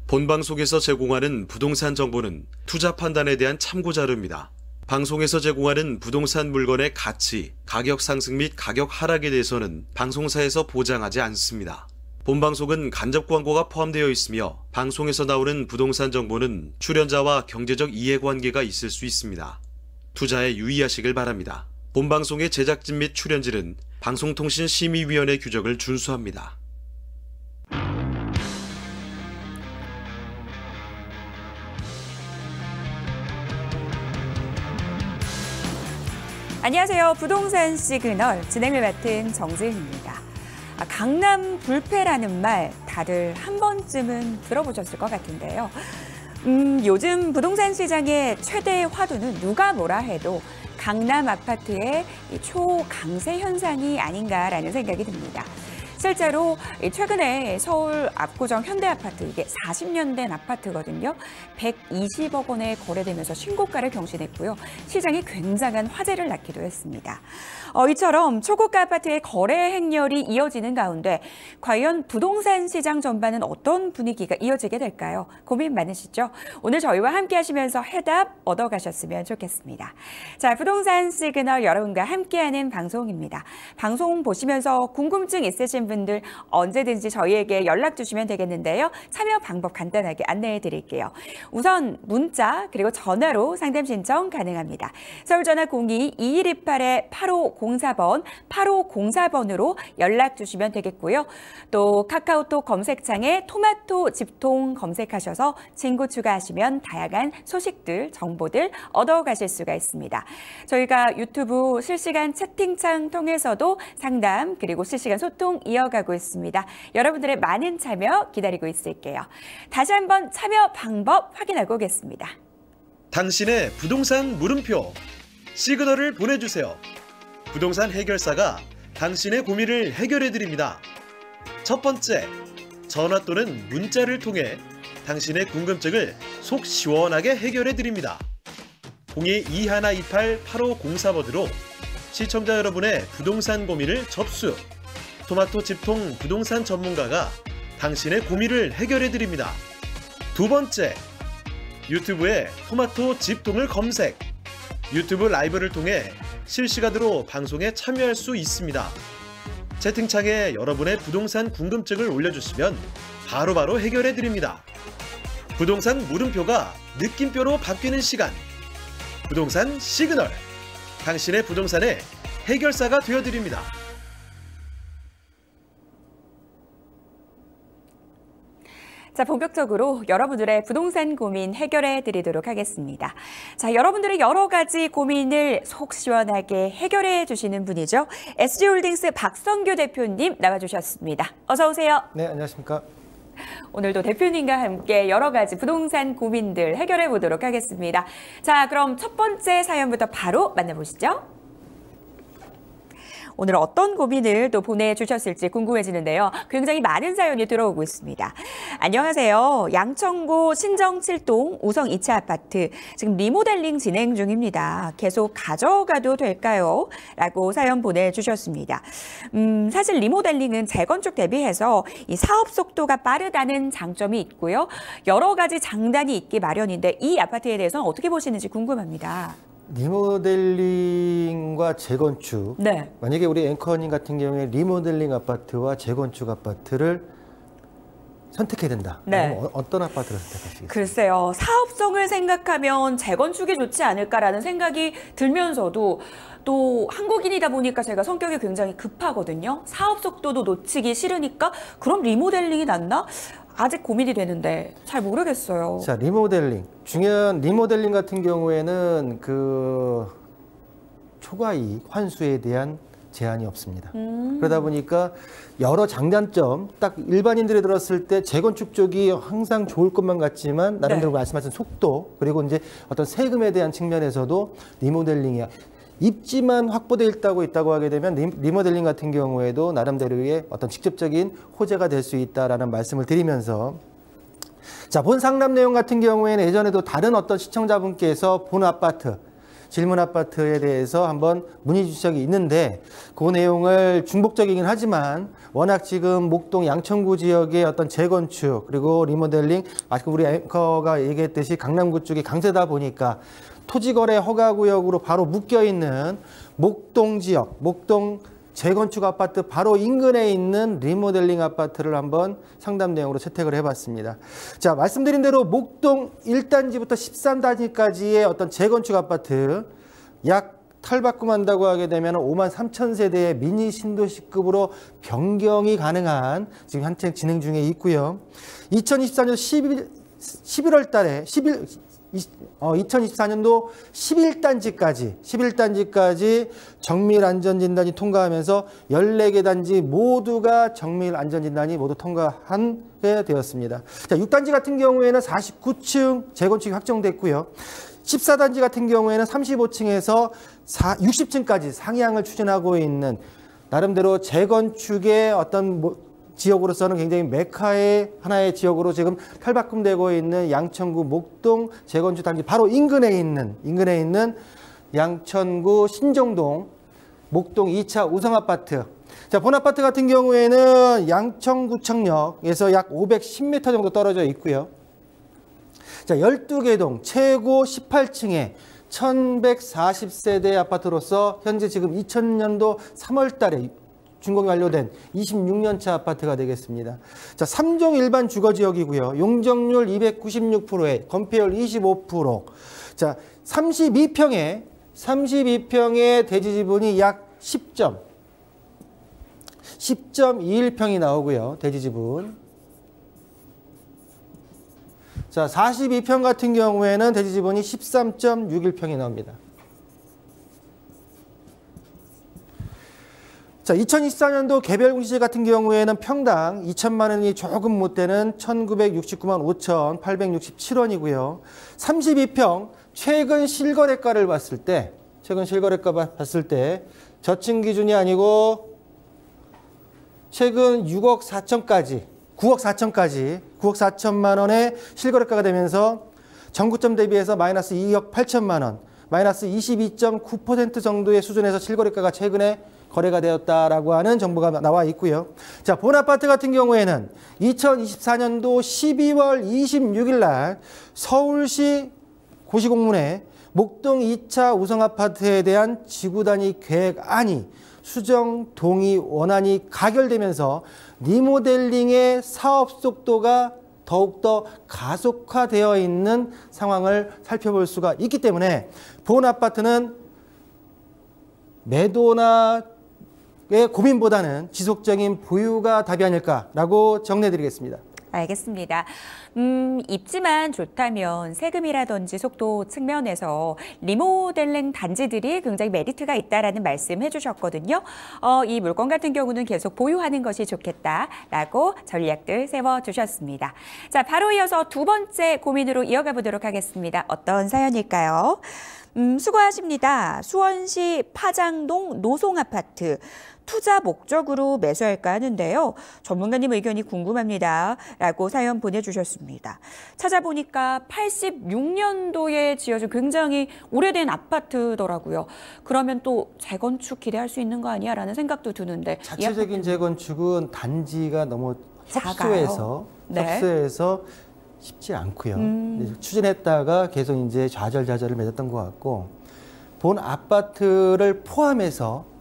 본방송에서 제공하는 부동산 정보는 투자 판단에 대한 참고 자료입니다. 방송에서 제공하는 부동산 물건의 가치, 가격 상승 및 가격 하락에 대해서는 방송사에서 보장하지 않습니다. 본방송은 간접 광고가 포함되어 있으며 방송에서 나오는 부동산 정보는 출연자와 경제적 이해관계가 있을 수 있습니다. 투자에 유의하시길 바랍니다. 본방송의 제작진 및 출연진은 방송통신심의위원회 규정을 준수합니다. 안녕하세요. 부동산 시그널 진행을 맡은 정지은입니다. 강남 불패라는 말 다들 한 번쯤은 들어보셨을 것 같은데요. 요즘 부동산 시장의 최대 화두는 누가 뭐라 해도 강남 아파트의 초강세 현상이 아닌가라는 생각이 듭니다. 실제로 최근에 서울 압구정 현대아파트, 이게 40년 된 아파트거든요. 120억 원에 거래되면서 신고가를 경신했고요. 시장에 굉장한 화제를 낳기도 했습니다. 이처럼 초고가 아파트의 거래 행렬이 이어지는 가운데 과연 부동산 시장 전반은 어떤 분위기가 이어지게 될까요? 고민 많으시죠? 오늘 저희와 함께 하시면서 해답 얻어가셨으면 좋겠습니다. 자, 부동산 시그널 여러분과 함께하는 방송입니다. 방송 보시면서 궁금증 있으신 분들 언제든지 저희에게 연락 주시면 되겠는데요. 참여 방법 간단하게 안내해 드릴게요. 우선 문자 그리고 전화로 상담 신청 가능합니다. 서울전화 02-2128-8504번 8504번으로 연락 주시면 되겠고요. 또 카카오톡 검색창에 토마토 집통 검색하셔서 친구 추가하시면 다양한 소식들, 정보들 얻어가실 수가 있습니다. 저희가 유튜브 실시간 채팅창 통해서도 상담 그리고 실시간 소통 이어가고 있습니다. 여러분들의 많은 참여 기다리고 있을게요. 다시 한번 참여 방법 확인하고 오겠습니다. 당신의 부동산 물음표 시그널을 보내주세요. 부동산 해결사가 당신의 고민을 해결해드립니다. 첫 번째, 전화 또는 문자를 통해 당신의 궁금증을 속 시원하게 해결해드립니다. 02-2128-8504번으로 시청자 여러분의 부동산 고민을 접수. 토마토 집통 부동산 전문가가 당신의 고민을 해결해드립니다. 두 번째, 유튜브에 토마토 집통을 검색. 유튜브 라이브를 통해 실시간으로 방송에 참여할 수 있습니다. 채팅창에 여러분의 부동산 궁금증을 올려주시면 바로바로 해결해드립니다. 부동산 물음표가 느낌표로 바뀌는 시간. 부동산 시그널. 당신의 부동산의 해결사가 되어드립니다. 자, 본격적으로 여러분들의 부동산 고민 해결해 드리도록 하겠습니다. 자, 여러분들의 여러 가지 고민을 속 시원하게 해결해 주시는 분이죠. SG홀딩스 박성규 대표님 나와주셨습니다. 어서 오세요. 네, 안녕하십니까. 오늘도 대표님과 함께 여러 가지 부동산 고민들 해결해 보도록 하겠습니다. 자, 그럼 첫 번째 사연부터 바로 만나보시죠. 오늘 어떤 고민을 또 보내주셨을지 궁금해지는데요. 굉장히 많은 사연이 들어오고 있습니다. 안녕하세요. 양천구 신정 7동 우성 2차 아파트 지금 리모델링 진행 중입니다. 계속 가져가도 될까요? 라고 사연 보내주셨습니다. 사실 리모델링은 재건축 대비해서 이 사업 속도가 빠르다는 장점이 있고요. 여러 가지 장단이 있기 마련인데 이 아파트에 대해서는 어떻게 보시는지 궁금합니다. 리모델링과 재건축. 네. 만약에 우리 앵커님 같은 경우에 리모델링 아파트와 재건축 아파트를 선택해야 된다. 네. 어떤 아파트를 선택하시겠어요? 글쎄요. 사업성을 생각하면 재건축이 좋지 않을까라는 생각이 들면서도 또 한국인이다 보니까 제가 성격이 굉장히 급하거든요. 사업 속도도 놓치기 싫으니까 그럼 리모델링이 낫나? 아직 고민이 되는데 잘 모르겠어요. 자, 리모델링. 중요한 리모델링 같은 경우에는 그 초과이익 환수에 대한 제한이 없습니다. 그러다 보니까 여러 장단점, 딱 일반인들이 들었을 때 재건축 쪽이 항상 좋을 것만 같지만 나름대로 네. 말씀하신 속도 그리고 이제 어떤 세금에 대한 측면에서도 리모델링이야. 입지만 확보되어 있다고 하게 되면 리모델링 같은 경우에도 나름대로의 어떤 직접적인 호재가 될 수 있다라는 말씀을 드리면서 자, 본 상담 내용 같은 경우에는 예전에도 다른 어떤 시청자분께서 본 아파트 질문 아파트에 대해서 한번 문의 주신 적이 있는데 그 내용을 중복적이긴 하지만 워낙 지금 목동 양천구 지역의 어떤 재건축 그리고 리모델링 아까 우리 앵커가 얘기했듯이 강남구 쪽이 강세다 보니까 토지거래 허가구역으로 바로 묶여있는 목동 지역, 목동 재건축 아파트 바로 인근에 있는 리모델링 아파트를 한번 상담 내용으로 채택을 해봤습니다. 자, 말씀드린 대로 목동 1단지부터 13단지까지의 어떤 재건축 아파트 약 탈바꿈한다고 하게 되면 5만 3천 세대의 미니 신도시급으로 변경이 가능한 지금 한창 진행 중에 있고요. 2024년 11월 달에 2024년도 11단지까지 정밀 안전진단이 통과하면서 14개 단지 모두가 정밀 안전진단이 모두 통과하게 되었습니다. 자, 6단지 같은 경우에는 49층 재건축이 확정됐고요. 14단지 같은 경우에는 35층에서 60층까지 상향을 추진하고 있는 나름대로 재건축의 어떤 지역으로서는 굉장히 메카의 하나의 지역으로 지금 탈바꿈되고 있는 양천구 목동 재건축 단지 바로 인근에 있는 양천구 신정동 목동 2차 우성아파트. 자, 본 아파트 같은 경우에는 양천구청역에서 약 510m 정도 떨어져 있고요. 자, 12개 동 최고 18층에 1140세대 아파트로서 현재 지금 2000년도 3월 달에 준공이 완료된 26년차 아파트가 되겠습니다. 자, 3종 일반 주거지역이고요. 용적률 296%에 건폐율 25%. 자, 32평의 대지 지분이 약 10.21평이 나오고요. 대지 지분. 자, 42평 같은 경우에는 대지 지분이 13.61평이 나옵니다. 자, 2024년도 개별 공시지 같은 경우에는 평당 2천만 원이 조금 못 되는 1969만 5,867원이고요. 32평 최근 실거래가를 봤을 때 저층 기준이 아니고 최근 9억 4천만 원의 실거래가가 되면서 전구점 대비해서 마이너스 2억 8천만 원, 마이너스 22.9% 정도의 수준에서 실거래가가 최근에 거래가 되었다라고 하는 정보가 나와 있고요. 자, 본 아파트 같은 경우에는 2024년도 12월 26일 날 서울시 고시공문에 목동 2차 우성아파트에 대한 지구단위 계획안이 수정 동의 원안이 가결되면서 리모델링의 사업 속도가 더욱더 가속화되어 있는 상황을 살펴볼 수가 있기 때문에 본 아파트는 매도나 고민보다는 지속적인 보유가 답이 아닐까라고 정리해드리겠습니다. 알겠습니다. 입지만 좋다면 세금이라든지 속도 측면에서 리모델링 단지들이 굉장히 메리트가 있다라는 말씀 해주셨거든요. 이 물건 같은 경우는 계속 보유하는 것이 좋겠다라고 전략들 세워주셨습니다. 자, 바로 이어서 두 번째 고민으로 이어가 보도록 하겠습니다. 어떤 사연일까요? 수고하십니다. 수원시 파장동 노송아파트. 투자 목적으로 매수할까 하는데요. 전문가님 의견이 궁금합니다. 라고 사연 보내주셨습니다. 찾아보니까 86년도에 지어진 굉장히 오래된 아파트더라고요. 그러면 또 재건축 기대할 수 있는 거 아니야? 라는 생각도 드는데. 자체적인 재건축은 단지가 너무 협소해서 쉽지 않고요. 추진했다가 계속 이제 좌절을 맺었던 것 같고 본 아파트를 포함해서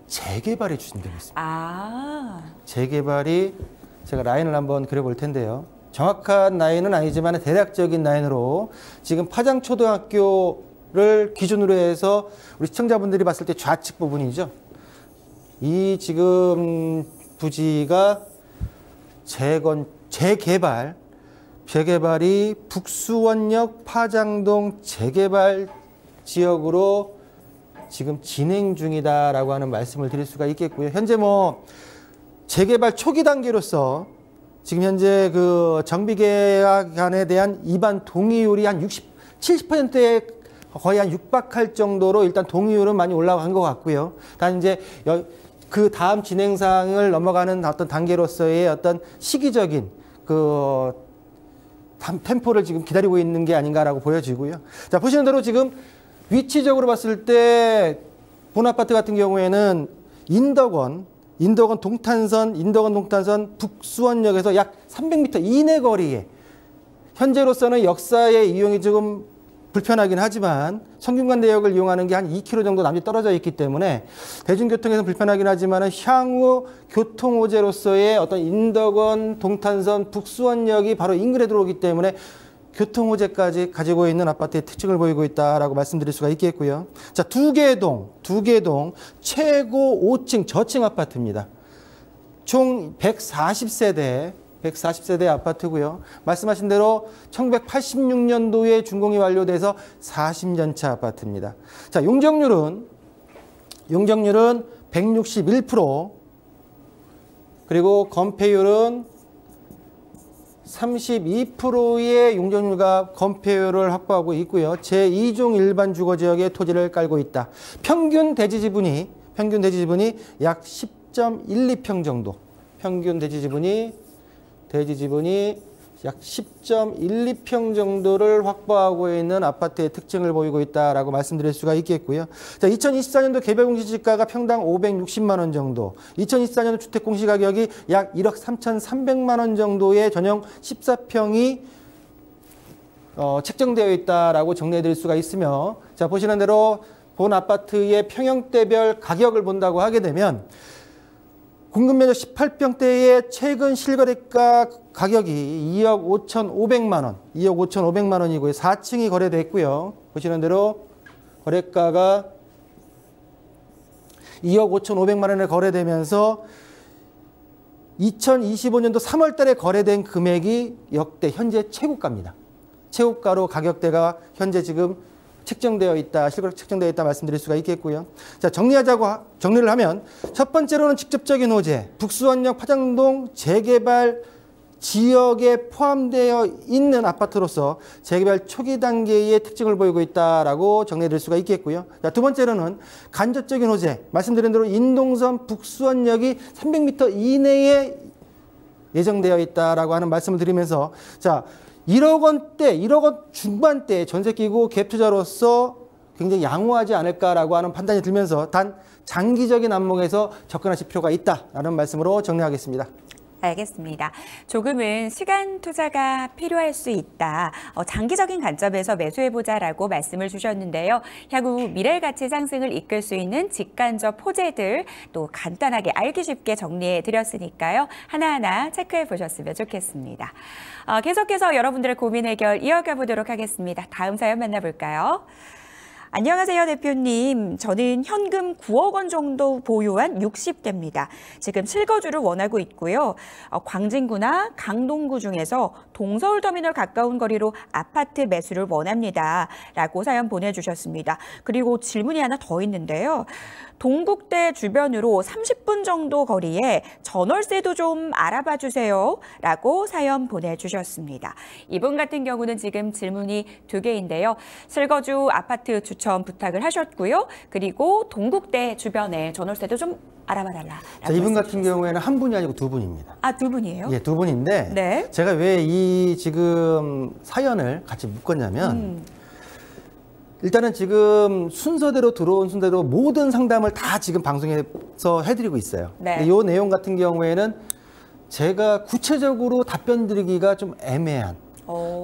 재개발이 추진되고 있습니다. 재개발이 제가 라인을 한번 그려볼 텐데요. 정확한 라인은 아니지만 대략적인 라인으로 지금 파장초등학교를 기준으로 해서 우리 시청자분들이 봤을 때 좌측 부분이죠. 이 지금 부지가 재개발이 북수원역 파장동 재개발 지역으로 지금 진행 중이다라고 하는 말씀을 드릴 수가 있겠고요. 현재 재개발 초기 단계로서 지금 현재 그 정비계약안에 대한 입안 동의율이 한 70%에 거의 한 육박할 정도로 일단 동의율은 많이 올라간 것 같고요. 단 이제 그 다음 진행상을 넘어가는 어떤 단계로서의 어떤 시기적인 그 템포를 지금 기다리고 있는 게 아닌가라고 보여지고요. 자, 보시는 대로 지금 위치적으로 봤을 때 본 아파트 같은 경우에는 인덕원 동탄선 북수원역에서 약 300m 이내 거리에 현재로서는 역사의 이용이 조금 불편하긴 하지만 성균관대역을 이용하는 게 한 2km 정도 남짓 떨어져 있기 때문에 대중교통에서 불편하긴 하지만 향후 교통호재로서의 어떤 인덕원, 동탄선, 북수원역이 바로 인근에 들어오기 때문에 교통호재까지 가지고 있는 아파트의 특징을 보이고 있다라고 말씀드릴 수가 있겠고요. 자, 두개동 최고 5층 저층 아파트입니다. 총 140세대 아파트고요. 말씀하신 대로 1986년도에 준공이 완료돼서 40년차 아파트입니다. 자, 용적률은 161%, 그리고 건폐율은 32%의 용적률과 건폐율을 확보하고 있고요. 제2종 일반 주거지역에 토지를 깔고 있다. 평균 대지 지분이 약 10.12평 정도. 평균 대지 지분이 약 10.12평 정도를 확보하고 있는 아파트의 특징을 보이고 있다라고 말씀드릴 수가 있겠고요. 자, 2024년도 개별 공시지가가 평당 560만 원 정도, 2024년도 주택 공시가격이 약 1억 3,300만 원 정도의 전용 14평이 책정되어 있다라고 정리해드릴 수가 있으며, 자, 보시는 대로 본 아파트의 평형대별 가격을 본다고 하게 되면 공급면적 18평대의 최근 실거래가 가격이 2억 5,500만 원, 2억 5,500만 원이고요. 4층이 거래됐고요. 보시는 대로 거래가가 2억 5,500만 원에 거래되면서 2025년도 3월 달에 거래된 금액이 역대 현재 최고가입니다. 최고가로 가격대가 현재 지금 책정되어 있다, 실거래 책정되어 있다 말씀드릴 수가 있겠고요. 자, 정리를 하면 첫 번째로는 직접적인 호재, 북수원역 파장동 재개발 지역에 포함되어 있는 아파트로서 재개발 초기 단계의 특징을 보이고 있다라고 정리해드릴 수가 있겠고요. 자, 두 번째로는 간접적인 호재, 말씀드린 대로 인동선 북수원역이 300m 이내에 예정되어 있다라고 하는 말씀을 드리면서, 자, 1억 원대, 1억 원 중반대 전세 끼고 갭 투자로서 굉장히 양호하지 않을까라고 하는 판단이 들면서 단 장기적인 안목에서 접근하실 필요가 있다라는 말씀으로 정리하겠습니다. 알겠습니다. 조금은 시간 투자가 필요할 수 있다. 장기적인 관점에서 매수해보자라고 말씀을 주셨는데요. 향후 미래 가치 상승을 이끌 수 있는 직간접 호재들 또 간단하게 알기 쉽게 정리해드렸으니까요. 하나하나 체크해보셨으면 좋겠습니다. 계속해서 여러분들의 고민 해결 이어가 보도록 하겠습니다. 다음 사연 만나볼까요? 안녕하세요, 대표님. 저는 현금 9억 원 정도 보유한 60대입니다. 지금 실거주를 원하고 있고요. 광진구나 강동구 중에서 동서울터미널 가까운 거리로 아파트 매수를 원합니다. 라고 사연 보내주셨습니다. 그리고 질문이 하나 더 있는데요. 동국대 주변으로 30분 정도 거리에 전월세도 좀 알아봐 주세요. 라고 사연 보내주셨습니다. 이분 같은 경우는 지금 질문이 2개인데요. 실거주 아파트 추천 부탁을 하셨고요. 그리고 동국대 주변에 전월세도 좀 알아봐달라. 자, 이분 같은 경우에는 한 분이 아니고 2분입니다. 아, 2분이에요? 예, 2분인데 네. 제가 왜 이 지금 사연을 같이 묶었냐면 일단은 지금 순서대로 들어온 순서대로 모든 상담을 다 지금 방송에서 해드리고 있어요. 네. 이 내용 같은 경우에는 제가 구체적으로 답변 드리기가 좀 애매한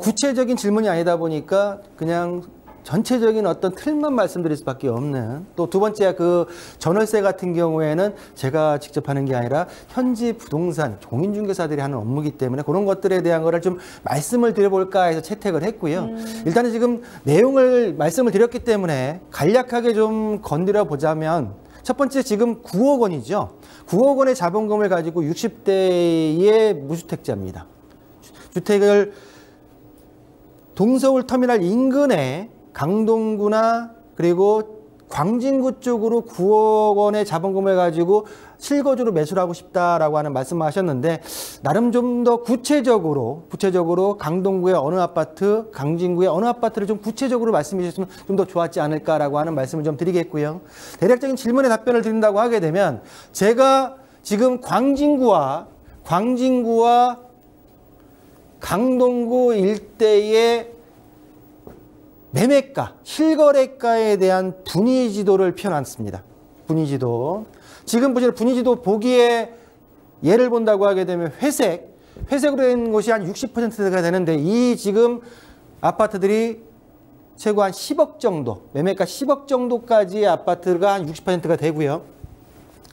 구체적인 질문이 아니다 보니까 그냥 전체적인 어떤 틀만 말씀드릴 수밖에 없는, 또 두 번째 그 전월세 같은 경우에는 제가 직접 하는 게 아니라 현지 부동산 공인중개사들이 하는 업무이기 때문에 그런 것들에 대한 거를 좀 말씀을 드려볼까 해서 채택을 했고요. 일단은 지금 내용을 말씀을 드렸기 때문에 간략하게 좀 건드려 보자면 첫 번째 지금 9억 원이죠. 9억 원의 자본금을 가지고 60대의 무주택자입니다. 주택을 동서울 터미널 인근에 강동구나 그리고 광진구 쪽으로 9억 원의 자본금을 가지고 실거주로 매수를 하고 싶다라고 하는 말씀을 하셨는데, 나름 좀 더 구체적으로 강동구의 어느 아파트, 광진구의 어느 아파트를 좀 구체적으로 말씀해 주셨으면 좀 더 좋았지 않을까라고 하는 말씀을 좀 드리겠고요. 대략적인 질문에 답변을 드린다고 하게 되면 제가 지금 광진구와 강동구 일대의 매매가, 실거래가에 대한 분위지도를 펴놨습니다. 분위지도. 지금 보시는 분위지도 보기에 예를 본다고 하게 되면 회색으로 된 곳이 한 60%가 되는데 이 지금 아파트들이 최고 한 10억 정도, 매매가 10억 정도까지의 아파트가 한 60%가 되고요.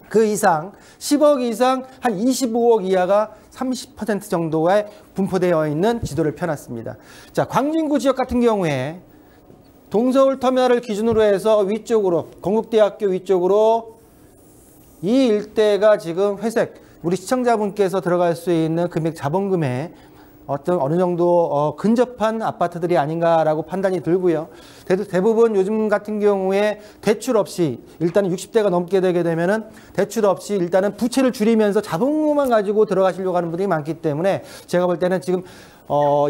그 이상, 10억 이상 한 25억 이하가 30% 정도에 분포되어 있는 지도를 펴놨습니다. 자, 광진구 지역 같은 경우에 동서울 터미널을 기준으로 해서 위쪽으로, 건국대학교 위쪽으로 이 일대가 지금 회색, 우리 시청자분께서 들어갈 수 있는 금액, 자본금에 어느 정도 근접한 아파트들이 아닌가라고 판단이 들고요. 대부분 요즘 같은 경우에 대출 없이 일단은 60대가 넘게 되게 되면은 대출 없이 일단은 부채를 줄이면서 자본금만 가지고 들어가시려고 하는 분들이 많기 때문에 제가 볼 때는 지금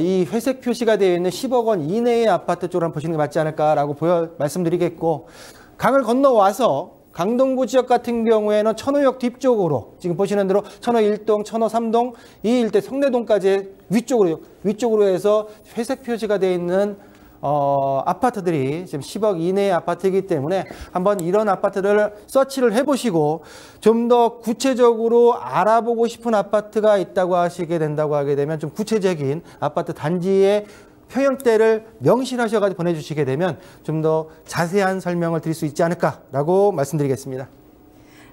이 회색 표시가 되어 있는 10억 원 이내의 아파트 쪽으로 한번 보시는 게 맞지 않을까라고 말씀드리겠고, 강을 건너와서 강동구 지역 같은 경우에는 천호역 뒤쪽으로 지금 보시는 대로 천호 1동, 천호 3동 이 일대 성내동까지 위쪽으로 해서 회색 표시가 되어 있는 아파트들이 지금 10억 이내의 아파트이기 때문에 한번 이런 아파트를 서치를 해보시고 좀 더 구체적으로 알아보고 싶은 아파트가 있다고 하게 되면 좀 구체적인 아파트 단지의 평형대를 명시하셔가지고 보내주시게 되면 좀 더 자세한 설명을 드릴 수 있지 않을까라고 말씀드리겠습니다.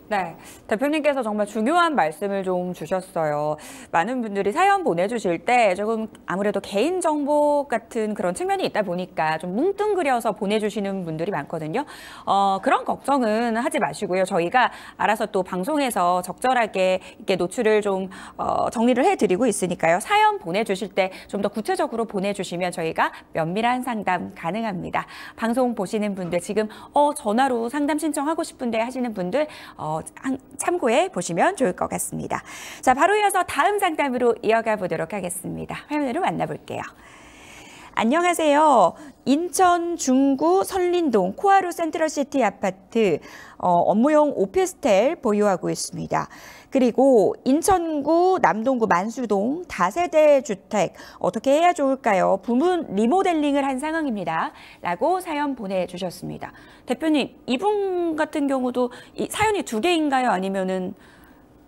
네, 대표님께서 정말 중요한 말씀을 좀 주셨어요. 많은 분들이 사연 보내주실 때 조금 아무래도 개인정보 같은 그런 측면이 있다 보니까 좀 뭉뚱그려서 보내주시는 분들이 많거든요. 그런 걱정은 하지 마시고요. 저희가 알아서 또 방송에서 적절하게 이렇게 노출을 좀 정리를 해드리고 있으니까요. 사연 보내주실 때 좀 더 구체적으로 보내주시면 저희가 면밀한 상담 가능합니다. 방송 보시는 분들 지금 전화로 상담 신청하고 싶은데 하시는 분들 참고해 보시면 좋을 것 같습니다. 자, 바로 이어서 다음 상담으로 이어가 보도록 하겠습니다. 화면으로 만나볼게요. 안녕하세요. 인천 중구 선린동 코하루 센트럴시티 아파트 업무용 오피스텔 보유하고 있습니다. 그리고 인천구 남동구 만수동 다세대 주택 어떻게 해야 좋을까요? 부문 리모델링을 한 상황입니다. 라고 사연 보내주셨습니다. 대표님, 이분 같은 경우도 이 사연이 2개인가요? 아니면은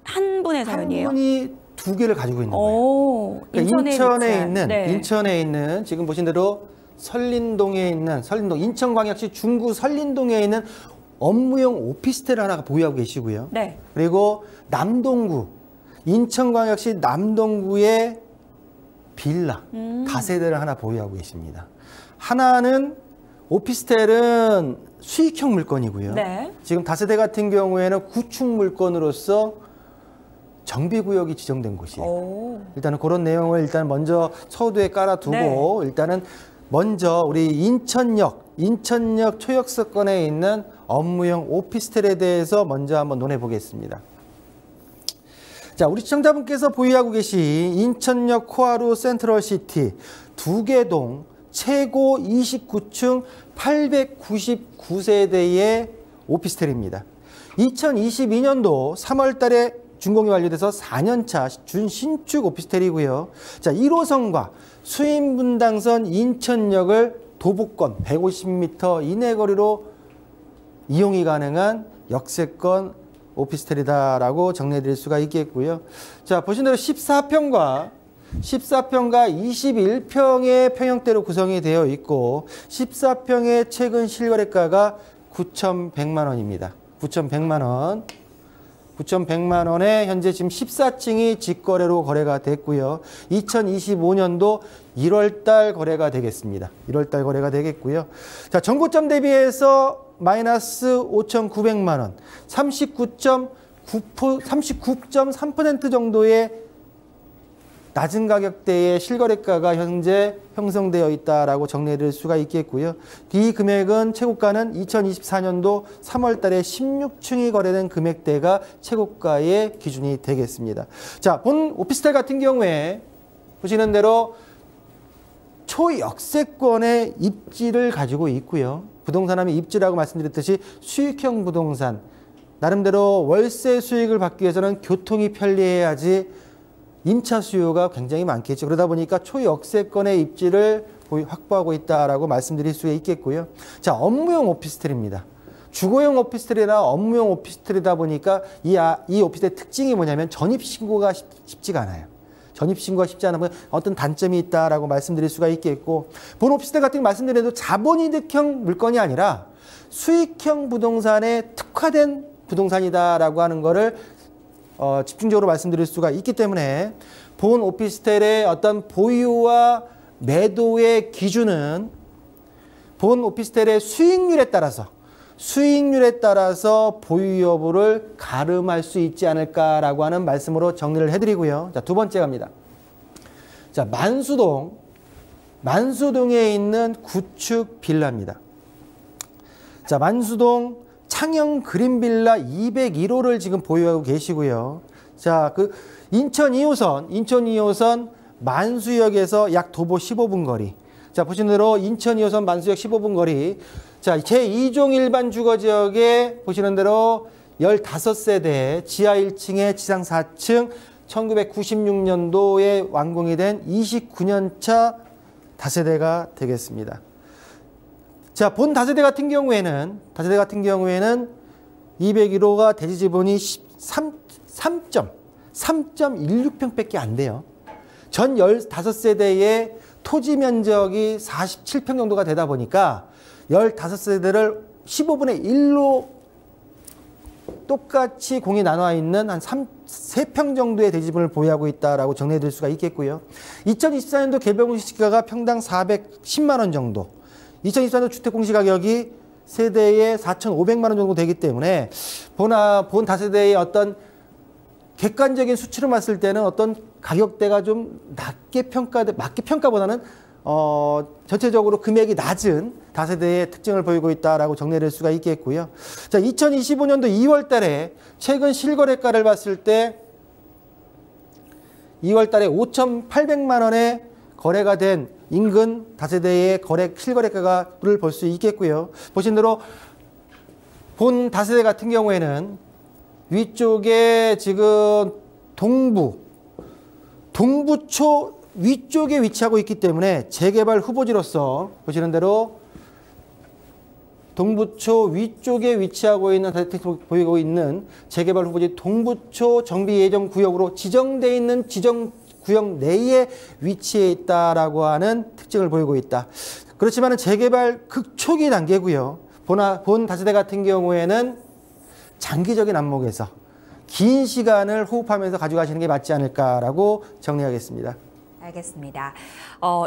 한 분의 사연이에요? 한 분이 2개를 가지고 있는 거예요. 그러니까 인천에 있는 지금 보신 대로 선린동에 있는 인천광역시 중구 선린동에 있는 업무용 오피스텔 하나가 보유하고 계시고요. 네. 그리고 남동구, 인천광역시 남동구의 빌라 다세대를 하나 보유하고 계십니다. 하나는 오피스텔은 수익형 물건이고요. 네. 지금 다세대 같은 경우에는 구축 물건으로서 정비구역이 지정된 곳이에요. 일단은 그런 내용을 일단 먼저 서두에 깔아두고 네. 일단은 먼저 우리 인천역 초역서권에 있는 업무용 오피스텔에 대해서 먼저 한번 논해 보겠습니다. 자, 우리 시청자분께서 보유하고 계신 인천역 코하루 센트럴시티 2개동 최고 29층 899세대의 오피스텔입니다. 2022년도 3월 달에 준공이 완료돼서 4년차 준신축 오피스텔이고요. 자, 1호선과 수인분당선 인천역을 도보권 150m 이내 거리로 이용이 가능한 역세권 오피스텔이다라고 정리해드릴 수가 있겠고요. 자, 보신 대로 14평과 21평의 평형대로 구성이 되어 있고 14평의 최근 실거래가가 9,100만 원입니다. 9,100만 원. 9,100만 원에 현재 지금 14층이 직거래로 거래가 됐고요. 2025년도 1월달 거래가 되겠습니다. 1월달 거래가 되겠고요. 자, 전고점 대비해서 마이너스 5,900만 원, 39.3% 정도의 낮은 가격대의 실거래가가 현재 형성되어 있다라고 정리해드릴 수가 있겠고요. 이 금액은 최고가는 2024년도 3월 달에 16층이 거래된 금액대가 최고가의 기준이 되겠습니다. 자, 본 오피스텔 같은 경우에 보시는 대로 초역세권의 입지를 가지고 있고요. 부동산하면 입지라고 말씀드렸듯이 수익형 부동산, 나름대로 월세 수익을 받기 위해서는 교통이 편리해야지 임차 수요가 굉장히 많겠죠. 그러다 보니까 초역세권의 입지를 확보하고 있다라고 말씀드릴 수 있겠고요. 자, 업무용 오피스텔입니다. 주거용 오피스텔이나 업무용 오피스텔이다 보니까 이 오피스텔의 특징이 뭐냐면 전입신고가 쉽지가 않아요. 전입신고가 쉽지 않으면 어떤 단점이 있다라고 말씀드릴 수가 있겠고, 본 오피스텔 같은 경우 말씀드려도 자본이득형 물건이 아니라 수익형 부동산에 특화된 부동산이다라고 하는 거를 집중적으로 말씀드릴 수가 있기 때문에 본 오피스텔의 어떤 보유와 매도의 기준은 본 오피스텔의 수익률에 따라서 보유 여부를 가름할 수 있지 않을까라고 하는 말씀으로 정리를 해드리고요. 자, 두 번째 갑니다. 자, 만수동에 있는 구축 빌라입니다. 자, 만수동 창영 그린빌라 201호를 지금 보유하고 계시고요. 자, 인천 2호선 만수역에서 약 도보 15분 거리. 자, 보시는 대로 인천 2호선 만수역 15분 거리. 자, 제2종 일반 주거지역에 보시는 대로 15세대, 지하 1층에 지상 4층, 1996년도에 완공이 된 29년차 다세대가 되겠습니다. 자, 본 다세대 같은 경우에는 201호가 대지 지분이 3.16평밖에 안 돼요. 전 15세대의 토지 면적이 47평 정도가 되다 보니까 15세대를 15분의 1로 똑같이 공이 나눠 있는 한 3평 정도의 대지분을 보유하고 있다라고 정리해 드릴 수가 있겠고요. 2024년도 개별 공시지가가 평당 410만 원 정도. 2024년도 주택 공시가격이 세대에 4,500만 원 정도 되기 때문에 본 다세대의 어떤 객관적인 수치로 봤을 때는 어떤 가격대가 좀 낮게 평가보다는 전체적으로 금액이 낮은 다세대의 특징을 보이고 있다라고 정리할 수가 있겠고요. 자, 2025년도 2월 달에 최근 실거래가를 봤을 때 2월 달에 5,800만 원에 거래가 된 인근 다세대의 실거래가를 볼 수 있겠고요. 보신 대로 본 다세대 같은 경우에는 위쪽에 지금 동부초 위쪽에 위치하고 있기 때문에 재개발 후보지로서 보시는 대로 동부초 위쪽에 위치하고 있는 보이고 있는 재개발 후보지 동부초 정비 예정 구역으로 지정되어 있는 지정 구역 내에 위치해 있다라고 하는 특징을 보이고 있다. 그렇지만 재개발 극초기 단계고요. 본 다세대 같은 경우에는 장기적인 안목에서 긴 시간을 호흡하면서 가져가시는 게 맞지 않을까라고 정리하겠습니다. 알겠습니다.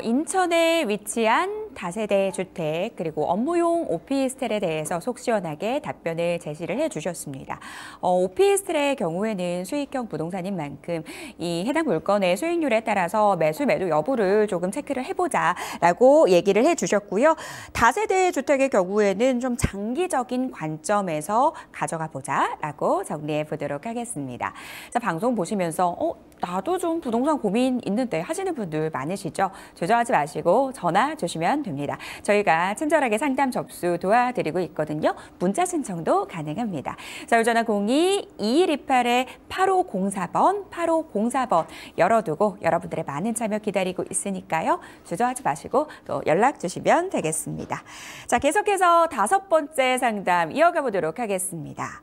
인천에 위치한 다세대 주택 그리고 업무용 오피스텔에 대해서 속 시원하게 답변을 제시를 해주셨습니다. 오피스텔의 경우에는 수익형 부동산인 만큼 이 해당 물건의 수익률에 따라서 매도 여부를 조금 체크를 해보자라고 얘기를 해주셨고요. 다세대 주택의 경우에는 좀 장기적인 관점에서 가져가 보자라고 정리해 보도록 하겠습니다. 자, 방송 보시면서 나도 좀 부동산 고민 있는데 하시는 분들 많으시죠? 주저하지 마시고 전화 주시면 됩니다. 저희가 친절하게 상담 접수 도와드리고 있거든요. 문자 신청도 가능합니다. 자, 전화 02-2128-8504번 열어두고 여러분들의 많은 참여 기다리고 있으니까요. 주저하지 마시고 또 연락 주시면 되겠습니다. 자, 계속해서 5번째 상담 이어가 보도록 하겠습니다.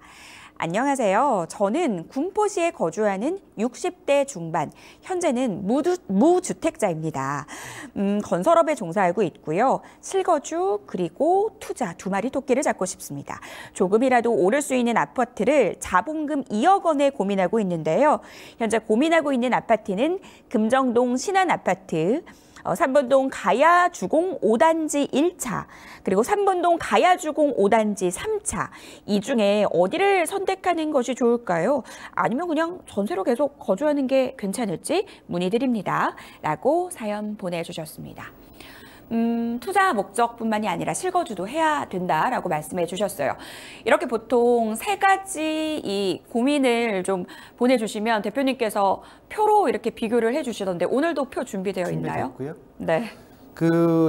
안녕하세요. 저는 군포시에 거주하는 60대 중반, 현재는 무주택자입니다. 건설업에 종사하고 있고요. 실거주 그리고 투자 2마리 토끼를 잡고 싶습니다. 조금이라도 오를 수 있는 아파트를 자본금 2억 원에 고민하고 있는데요. 현재 고민하고 있는 아파트는 금정동 신안아파트, 3번동 가야주공 5단지 1차, 그리고 3번동 가야주공 5단지 3차. 이 중에 어디를 선택하는 것이 좋을까요? 아니면 그냥 전세로 계속 거주하는 게 괜찮을지 문의드립니다. 라고 사연 보내주셨습니다. 투자 목적뿐만이 아니라 실거주도 해야 된다라고 말씀해 주셨어요. 이렇게 보통 3가지 이 고민을 좀 보내주시면 대표님께서 표로 이렇게 비교를 해주시던데 오늘도 표 준비되어 있나요? 준비되었고요. 네.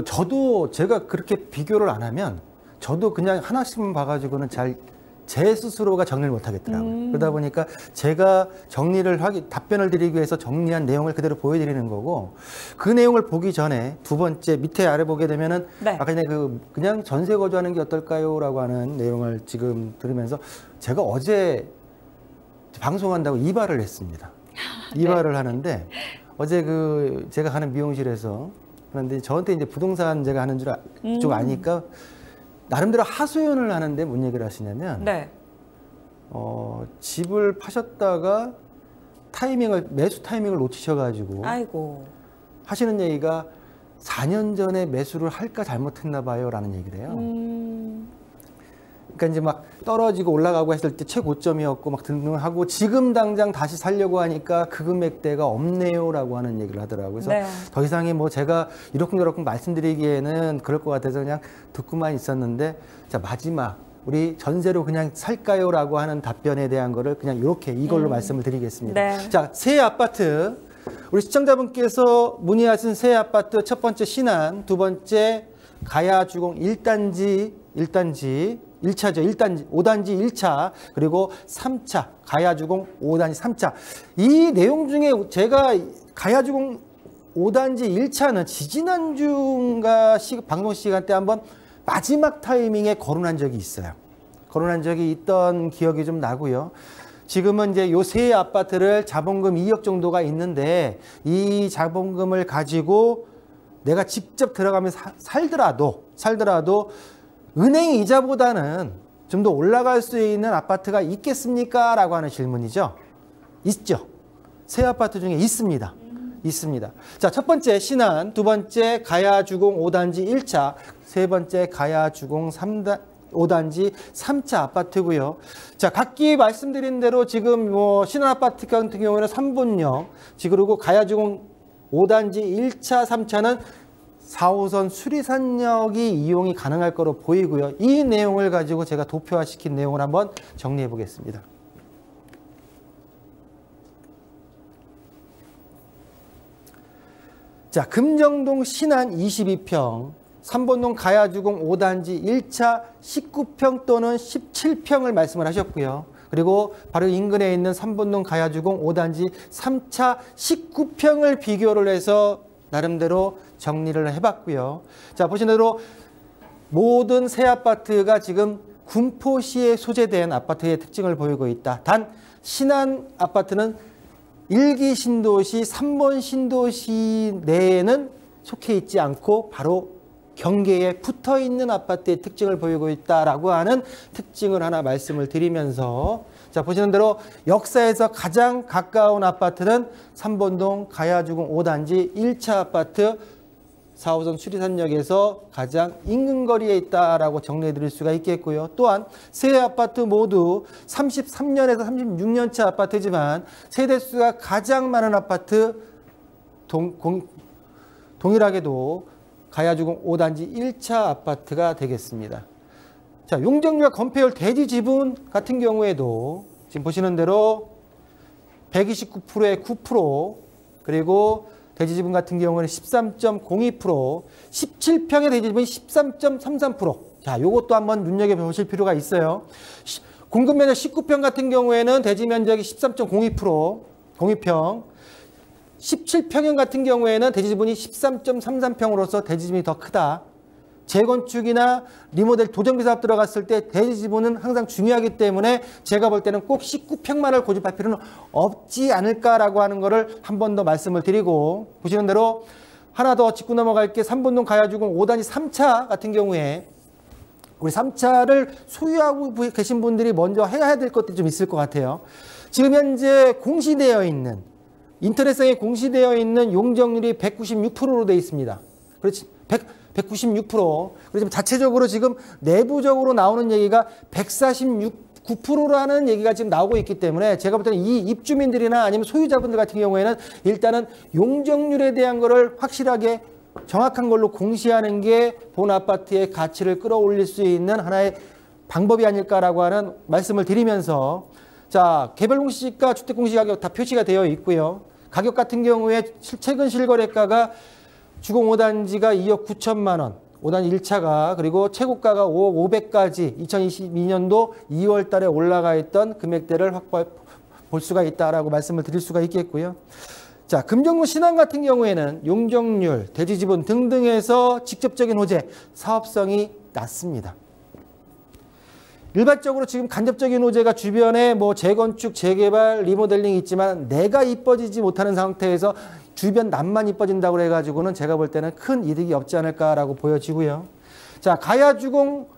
저도 제가 그렇게 비교를 안 하면 저도 그냥 하나씩만 봐가지고는 잘 제 스스로가 정리를 못 하겠더라고요. 그러다 보니까 제가 답변을 드리기 위해서 정리한 내용을 그대로 보여드리는 거고, 그 내용을 보기 전에 두 번째 밑에 아래 보게 되면은 네. 아까 전에 그냥 전세 거주하는 게 어떨까요? 라고 하는 내용을 지금 들으면서 제가 어제 방송한다고 이발을 했습니다. 이발을 하는데 어제 제가 가는 미용실에서 그런데 저한테 이제 부동산 제가 하는 줄 아니까 나름대로 하소연을 하는데 뭔 얘기를 하시냐면 네. 집을 파셨다가 매수 타이밍을 놓치셔가지고 아이고. 하시는 얘기가 4년 전에 매수를 할까 잘못했나 봐요 라는 얘기를 해요. 그러니까 이제 막 떨어지고 올라가고 했을 때 최고점이었고 막 등등하고 지금 당장 다시 살려고 하니까 그 금액대가 없네요라고 하는 얘기를 하더라고요. 그래서 네. 더 이상의 뭐 제가 이러쿵저러쿵 말씀드리기에는 그럴 것 같아서 그냥 듣고만 있었는데, 자 마지막 우리 전세로 그냥 살까요라고 하는 답변에 대한 거를 그냥 이걸로 말씀을 드리겠습니다. 네. 자, 새 아파트 우리 시청자분께서 문의하신 새 아파트 첫 번째 신안, 두 번째 가야주공 1단지 1차죠. 5단지 1차, 그리고 3차, 가야주공 5단지 3차. 이 내용 중에 제가 가야주공 5단지 1차는 지지난주인가 방송 시간 때 한번 마지막 타이밍에 거론한 적이 있어요. 거론한 적이 있던 기억이 좀 나고요. 지금은 이제 요 세 아파트를 자본금 2억 정도가 있는데 이 자본금을 가지고 내가 직접 들어가면서 살더라도 은행 이자보다는 좀 더 올라갈 수 있는 아파트가 있겠습니까? 라고 하는 질문이죠. 있죠. 새 아파트 중에 있습니다. 있습니다. 자, 첫 번째 신안, 두 번째 가야주공 5단지 1차, 세 번째 가야주공 5단지 3차 아파트고요. 자, 각기 말씀드린 대로 지금 뭐 신안 아파트 같은 경우에는 3분역, 그리고 가야주공 5단지 1차, 3차는 4호선 수리산역이 이용이 가능할 거로 보이고요. 이 내용을 가지고 제가 도표화시킨 내용을 한번 정리해 보겠습니다. 자, 금정동 신안 22평, 3번동 가야주공 5단지 1차 19평 또는 17평을 말씀을 하셨고요. 그리고 바로 인근에 있는 3번동 가야주공 5단지 3차 19평을 비교를 해서 나름대로 정리를 해봤고요. 자, 보신 대로 모든 새 아파트가 지금 군포시에 소재된 아파트의 특징을 보이고 있다. 단 신안 아파트는 1기 신도시, 3번 신도시 내에는 속해 있지 않고 바로 경계에 붙어 있는 아파트의 특징을 보이고 있다라고 하는 특징을 하나 말씀을 드리면서, 자, 보시는 대로 역사에서 가장 가까운 아파트는 3번동 가야주공 5단지 1차 아파트 4호선 수리산역에서 가장 인근 거리에 있다라고 정리해 드릴 수가 있겠고요. 또한 세 아파트 모두 33년에서 36년 차 아파트지만 세대수가 가장 많은 아파트 동일하게도 가야주공 5단지 1차 아파트가 되겠습니다. 자, 용적률과 건폐율 대지 지분 같은 경우에도 지금 보시는 대로 129%에 9%, 그리고 대지 지분 같은 경우는 13.02%, 17평의 대지 지분이 13.33%. 자, 요것도 한번 눈여겨보실 필요가 있어요. 공급 면적 19평 같은 경우에는 대지 면적이 13.02%, 02평. 17평형 같은 경우에는 대지 지분이 13.33평으로서 대지 지분이 더 크다. 재건축이나 리모델 도정비 사업 들어갔을 때 대지 지분은 항상 중요하기 때문에 제가 볼 때는 꼭 19평만을 고집할 필요는 없지 않을까라고 하는 거를 한 번 더 말씀을 드리고, 보시는 대로 하나 더 짚고 넘어갈 게 3번동 가야주공 5단지 3차 같은 경우에 우리 3차를 소유하고 계신 분들이 먼저 해야 될 것들이 좀 있을 것 같아요. 지금 현재 공시되어 있는, 인터넷상에 공시되어 있는 용적률이 196%로 되어 있습니다. 그렇지? 196%. 그렇지만 자체적으로 지금 내부적으로 나오는 얘기가 149%라는 얘기가 지금 나오고 있기 때문에 제가 볼 때는 이 입주민들이나 아니면 소유자분들 같은 경우에는 일단은 용적률에 대한 거를 확실하게 정확한 걸로 공시하는 게 본 아파트의 가치를 끌어올릴 수 있는 하나의 방법이 아닐까라고 하는 말씀을 드리면서, 자, 개별 공시지가, 주택 공시 가격 다 표시가 되어 있고요. 가격 같은 경우에 최근 실거래가가 주공 5단지가 2억 9천만 원, 5단지 1차가 그리고 최고가가 5억 500까지 2022년도 2월 달에 올라가 있던 금액대를 볼 수가 있다라고 말씀을 드릴 수가 있겠고요. 자, 금정구 신안 같은 경우에는 용적률, 대지지분 등등에서 직접적인 호재, 사업성이 낮습니다. 일반적으로 지금 간접적인 호재가 주변에 뭐 재건축, 재개발, 리모델링이 있지만 내가 이뻐지지 못하는 상태에서 주변 남만 이뻐진다고 해가지고는 제가 볼 때는 큰 이득이 없지 않을까라고 보여지고요. 자, 가야주공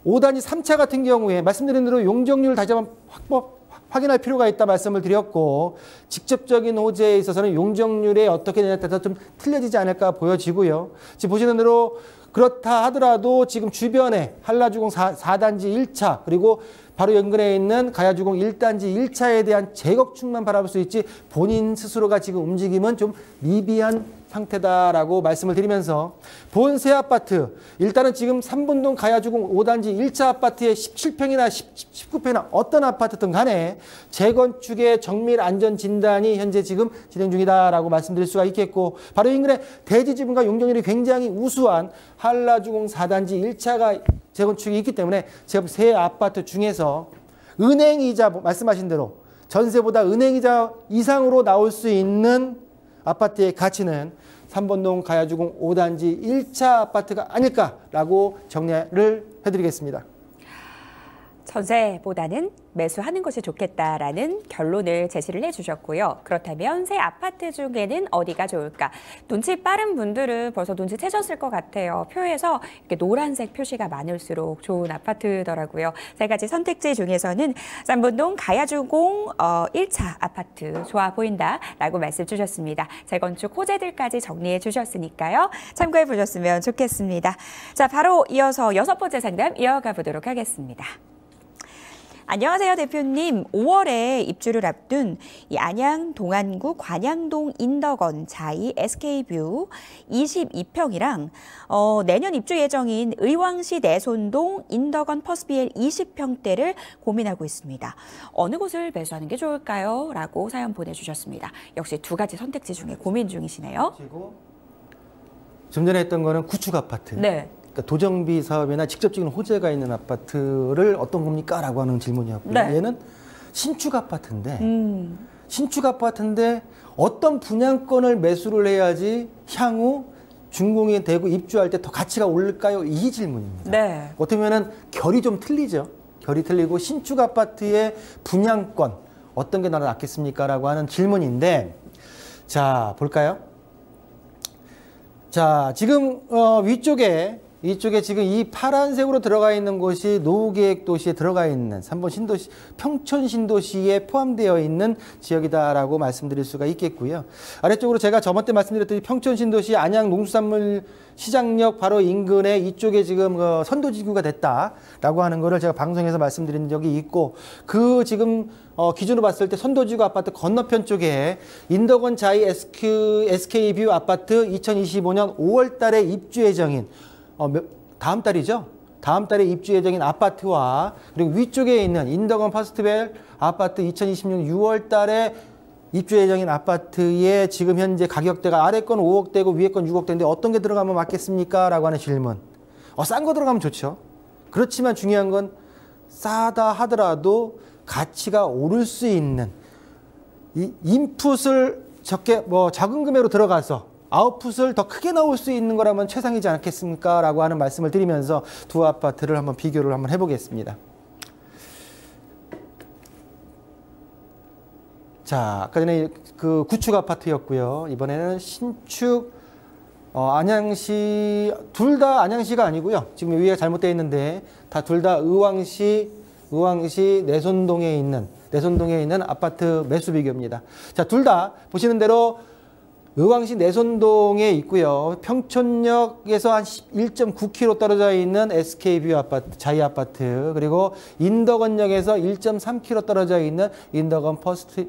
5단지 3차 같은 경우에 말씀드린 대로 용적률 다시 한번 확인할 필요가 있다 말씀을 드렸고, 직접적인 호재에 있어서는 용적률에 어떻게 되냐에 따라서 좀 틀려지지 않을까 보여지고요. 지금 보시는 대로 그렇다 하더라도 지금 주변에 한라주공 4단지 1차 그리고 바로 연근에 있는 가야주공 1단지 1차에 대한 재건축만 바라볼 수 있지 본인 스스로가 지금 움직임은 좀 미비한 상태다라고 말씀을 드리면서, 본세 아파트 일단은 지금 3분동 가야주공 5단지 1차 아파트의 17평이나 19평이나 어떤 아파트든 간에 재건축의 정밀 안전 진단이 현재 지금 진행 중이다라고 말씀드릴 수가 있겠고, 바로 인근에 대지지분과 용적률이 굉장히 우수한 한라주공 4단지 1차가 재건축이 있기 때문에 제가 새 아파트 중에서 은행이자 말씀하신 대로 전세보다 은행이자 이상으로 나올 수 있는 아파트의 가치는 3번동 가야주공 5단지 1차 아파트가 아닐까라고 정리를 해드리겠습니다. 전세보다는 매수하는 것이 좋겠다라는 결론을 제시를 해주셨고요. 그렇다면 새 아파트 중에는 어디가 좋을까? 눈치 빠른 분들은 벌써 눈치채셨을 것 같아요. 표에서 이렇게 노란색 표시가 많을수록 좋은 아파트더라고요. 세 가지 선택지 중에서는 3분동 가야주공 1차 아파트 좋아 보인다라고 말씀 주셨습니다. 재건축 호재들까지 정리해 주셨으니까요. 참고해 보셨으면 좋겠습니다. 자, 바로 이어서 6번째 상담 이어가 보도록 하겠습니다. 안녕하세요, 대표님. 5월에 입주를 앞둔 이 안양 동안구 관양동 인덕원 자이 SK뷰 22평이랑 내년 입주 예정인 의왕시 내손동 인덕원 퍼스비엘 20평대를 고민하고 있습니다. 어느 곳을 매수하는 게 좋을까요? 라고 사연 보내주셨습니다. 역시 두 가지 선택지 중에 고민 중이시네요. 그리고 좀 전에 했던 거는 구축 아파트. 네. 도정비 사업이나 직접적인 호재가 있는 아파트를 어떤 겁니까? 라고 하는 질문이었고요. 네. 얘는 신축 아파트인데 신축 아파트인데 어떤 분양권을 매수를 해야지 향후 준공이 되고 입주할 때 더 가치가 오를까요? 이 질문입니다. 네. 어떻게 보면 결이 좀 틀리죠. 결이 틀리고 신축 아파트의 분양권 어떤 게 나는 낫겠습니까? 라고 하는 질문인데, 자, 볼까요? 자, 지금 이쪽에 지금 이 파란색으로 들어가 있는 곳이 노후계획도시에 들어가 있는 3번 신도시, 평촌 신도시에 포함되어 있는 지역이다라고 말씀드릴 수가 있겠고요. 아래쪽으로 제가 저번 때 말씀드렸듯이 평촌 신도시 안양 농수산물 시장역 바로 인근에 이쪽에 지금 선도지구가 됐다라고 하는 거를 제가 방송에서 말씀드린 적이 있고, 그 지금 기준으로 봤을 때 선도지구 아파트 건너편 쪽에 인덕원 자이 SK뷰 아파트 2025년 5월 달에 입주 예정인 다음 달이죠. 다음 달에 입주 예정인 아파트와 그리고 위쪽에 있는 인덕원 퍼스트벨 아파트 2026년 6월 달에 입주 예정인 아파트의 지금 현재 가격대가 아래 건 5억대고 위에 건 6억대인데 어떤 게 들어가면 맞겠습니까? 라고 하는 질문. 싼 거 들어가면 좋죠. 그렇지만 중요한 건 싸다 하더라도 가치가 오를 수 있는 이 인풋을 작은 금액으로 들어가서 아웃풋을 더 크게 나올 수 있는 거라면 최상이지 않겠습니까? 라고 하는 말씀을 드리면서 두 아파트를 한번 비교를 한번 해보겠습니다. 자, 아까 전에 그 구축 아파트였고요. 이번에는 신축, 안양시, 둘 다 안양시가 아니고요. 지금 위에 잘못되어 있는데 둘 다 의왕시 내손동에 있는 아파트 매수 비교입니다. 자, 둘 다 보시는 대로 의왕시 내손동에 있고요. 평촌역에서 한 1.9km 떨어져 있는 SK뷰 아파트, 자이 아파트, 그리고 인덕원역에서 1.3km 떨어져 있는 인덕원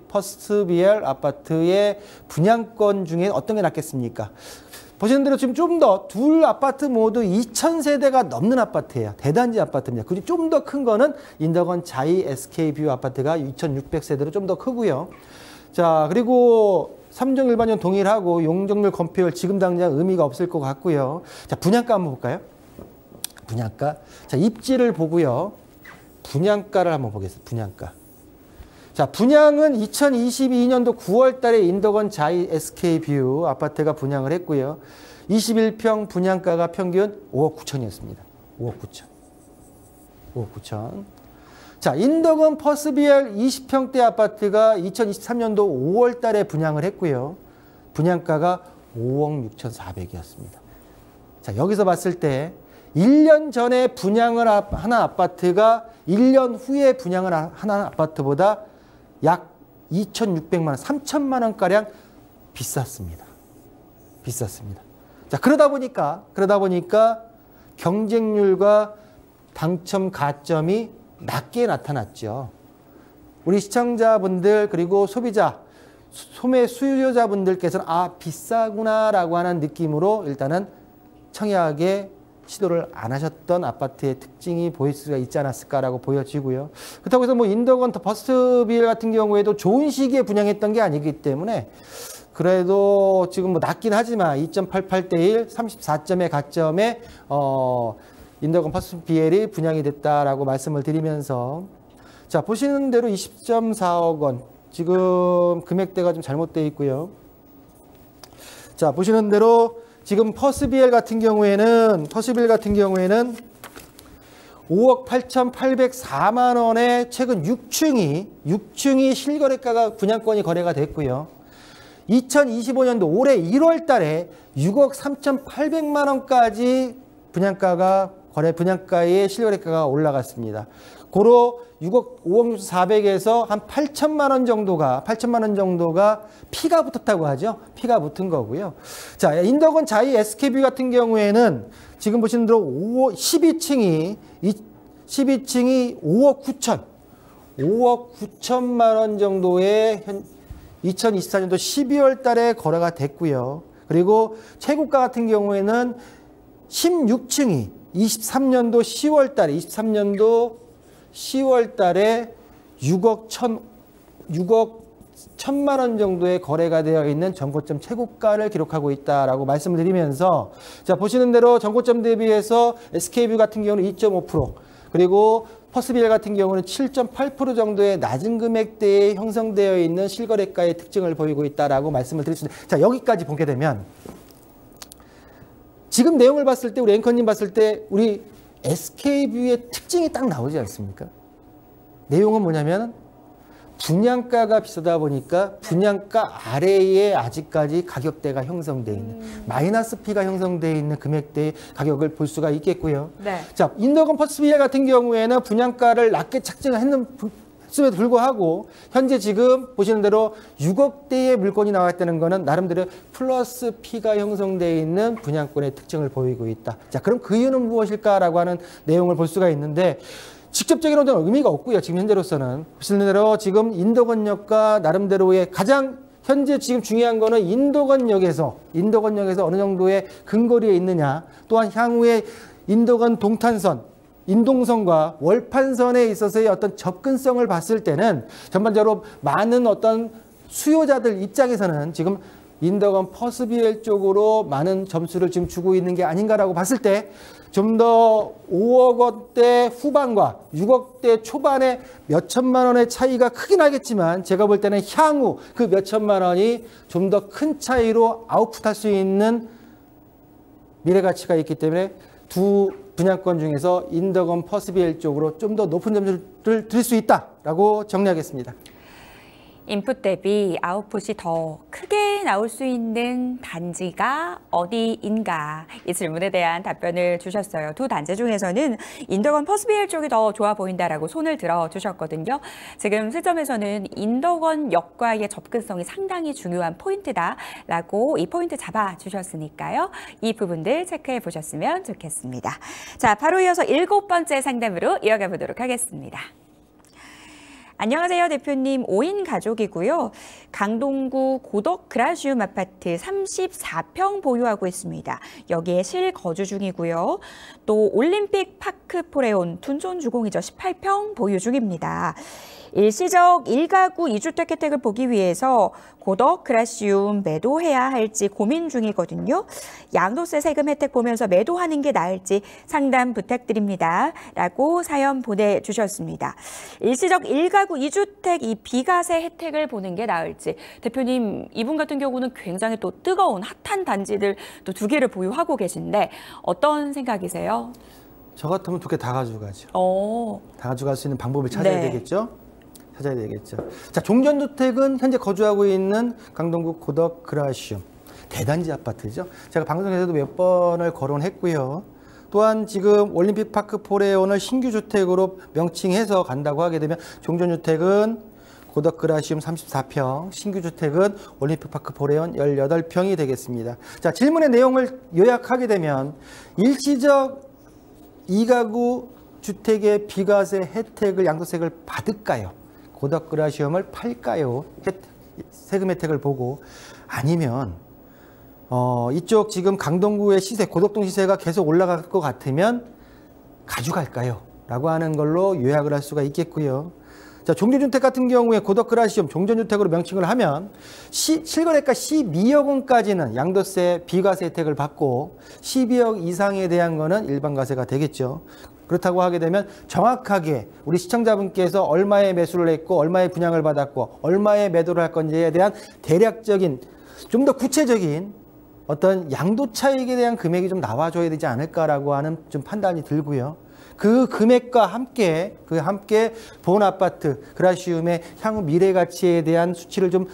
퍼스트비엘 아파트의 분양권 중에 어떤 게 낫겠습니까? 보시는 대로 지금 좀 더 둘 아파트 모두 2,000세대가 넘는 아파트예요. 대단지 아파트입니다. 그리고 좀 더 큰 거는 인덕원 자이 SK뷰 아파트가 2,600세대로 좀 더 크고요. 자, 그리고 3종 일반전 동일하고 용적률 검표율 지금 당장 의미가 없을 것 같고요. 자, 분양가 한번 볼까요? 분양가. 자, 입지를 보고요. 분양가를 한번 보겠습니다. 분양가. 자, 분양은 2022년도 9월 달에 인덕원 자이 SK뷰 아파트가 분양을 했고요. 21평 분양가가 평균 5억 9천이었습니다. 5억 9천. 5억 9천. 자, 인덕원 퍼스비엘 20평대 아파트가 2023년도 5월 달에 분양을 했고요. 분양가가 5억 6,400이었습니다. 자, 여기서 봤을 때 1년 전에 분양을 하는 아파트가 1년 후에 분양을 하는 아파트보다 약 2,600만 원, 3천만 원가량 비쌌습니다. 비쌌습니다. 자, 그러다 보니까 경쟁률과 당첨 가점이 낮게 나타났죠. 우리 시청자분들 그리고 소비자, 소매 수요자분들께서는 아, 비싸구나라고 하는 느낌으로 일단은 청약에 시도를 안 하셨던 아파트의 특징이 보일 수가 있지 않았을까라고 보여지고요. 그렇다고 해서 뭐 인덕원 버스비엘 같은 경우에도 좋은 시기에 분양했던 게 아니기 때문에 그래도 지금 뭐 낮긴 하지만 2.88대 1, 34점의 가점에 인덕원 버스비엘이 분양이 됐다라고 말씀을 드리면서 자, 보시는 대로 20.4억 원 지금 금액대가 좀 잘못되어 있고요. 자, 보시는 대로 지금 퍼스비엘 같은 경우에는 5억 8,804만 원에 최근 6층이 실거래가가 분양권이 거래가 됐고요. 2025년도 올해 1월 달에 6억 3,800만 원까지 분양가의 실거래가가 올라갔습니다. 고로 5억 400에서 한 8천만 원 정도가 피가 붙었다고 하죠. 피가 붙은 거고요. 자, 인덕원 자이 SK뷰 같은 경우에는 지금 보시는 대로 12층이 5억 9천만 원 정도의 2024년도 12월 달에 거래가 됐고요. 그리고 최고가 같은 경우에는 16층이 23년도 10월 달에 6억 1천만 원 정도의 거래가 되어 있는 전고점 최고가를 기록하고 있다라고 말씀을 드리면서 자, 보시는 대로 전고점 대비해서 SK뷰 같은 경우는 2.5% 그리고 퍼스비엘 같은 경우는 7.8% 정도의 낮은 금액대에 형성되어 있는 실거래가의 특징을 보이고 있다라고 말씀을 드렸습니다. 자, 여기까지 보게 되면 지금 내용을 봤을 때 우리 앵커님 봤을 때 우리 SK뷰의 특징이 딱 나오지 않습니까? 내용은 뭐냐면 분양가가 비싸다 보니까 분양가 아래에 아직까지 가격대가 형성되어 있는 마이너스 P가 형성되어 있는 금액대의 가격을 볼 수가 있겠고요. 네. 자, 인덕원 퍼스비엘 같은 경우에는 분양가를 낮게 책정했음에도 불구하고 현재 지금 보시는 대로 6억대의 물건이 나왔다는 것은 나름대로 플러스 P가 형성되어 있는 분양권의 특징을 보이고 있다. 자, 그럼 그 이유는 무엇일까라고 하는 내용을 볼 수가 있는데 직접적인 어떤 의미가 없고요. 지금 현재로서는 보시는 대로 지금 인덕원역과 나름대로의 가장 현재 지금 중요한 거는 인덕원역에서 어느 정도의 근거리에 있느냐, 또한 향후에 인덕원 동탄선 인동선과 월판선에 있어서의 어떤 접근성을 봤을 때는 전반적으로 많은 어떤 수요자들 입장에서는 지금 인덕원 퍼스비엘 쪽으로 많은 점수를 지금 주고 있는 게 아닌가라고 봤을 때 좀 더 5억 원대 후반과 6억대 초반에 몇 천만 원의 차이가 크긴 하겠지만 제가 볼 때는 향후 그 몇 천만 원이 좀 더 큰 차이로 아웃풋할 수 있는 미래 가치가 있기 때문에 두 분양권 중에서 인덕원 퍼스비엘 쪽으로 좀 더 높은 점수를 드릴 수 있다라고 정리하겠습니다. 인풋 대비 아웃풋이 더 크게 나올 수 있는 단지가 어디인가 이 질문에 대한 답변을 주셨어요. 두 단지 중에서는 인덕원 퍼스비엘 쪽이 더 좋아 보인다라고 손을 들어 주셨거든요. 지금 시점에서는 인덕원역과의 접근성이 상당히 중요한 포인트다라고 이 포인트 잡아 주셨으니까요. 이 부분들 체크해 보셨으면 좋겠습니다. 자, 바로 이어서 7번째 상담으로 이어가 보도록 하겠습니다. 안녕하세요, 대표님. 5인 가족이고요. 강동구 고덕 그라시움 아파트 34평 보유하고 있습니다. 여기에 실거주 중이고요. 또 올림픽 파크 포레온 둔촌 주공이죠. 18평 보유 중입니다. 일시적 1가구 2주택 혜택을 보기 위해서 고덕 그라시움 매도해야 할지 고민 중이거든요. 양도세 세금 혜택 보면서 매도하는 게 나을지 상담 부탁드립니다. 라고 사연 보내주셨습니다. 일시적 1가구 2주택 이 비과세 혜택을 보는 게 나을지. 대표님, 이분 같은 경우는 굉장히 또 뜨거운 핫한 단지들 또 2개를 보유하고 계신데 어떤 생각이세요? 저 같으면 2개 다 가져가죠. 다 가져갈 수 있는 방법을 찾아야 되겠죠. 찾아야 되겠죠. 자, 종전주택은 현재 거주하고 있는 강동구 고덕 그라시움 대단지 아파트죠. 제가 방송에서도 몇 번을 거론했고요. 또한 지금 올림픽파크 포레온을 신규 주택으로 명칭해서 간다고 하게 되면 종전주택은 고덕 그라시움 34평, 신규 주택은 올림픽파크 포레온 18평이 되겠습니다. 자, 질문의 내용을 요약하게 되면 일시적 2가구 주택의 비과세 혜택을 양도세를 받을까요? 고덕 그라시움을 팔까요? 세금 혜택을 보고 아니면 이쪽 지금 강동구의 시세, 고덕동 시세가 계속 올라갈 것 같으면 가져갈까요? 라고 하는 걸로 요약을 할 수가 있겠고요. 자, 종전주택 같은 경우에 고덕 그라시움 종전주택으로 명칭을 하면 실거래가 12억 원까지는 양도세 비과세 혜택을 받고 12억 이상에 대한 거는 일반과세가 되겠죠. 그렇다고 하게 되면 정확하게 우리 시청자분께서 얼마에 매수를 했고 얼마에 분양을 받았고 얼마에 매도를 할 건지에 대한 대략적인 좀 더 구체적인 어떤 양도 차익에 대한 금액이 좀 나와줘야 되지 않을까라고 하는 좀 판단이 들고요. 그 금액과 함께 본 아파트 그라시움의 향후 미래 가치에 대한 수치를 좀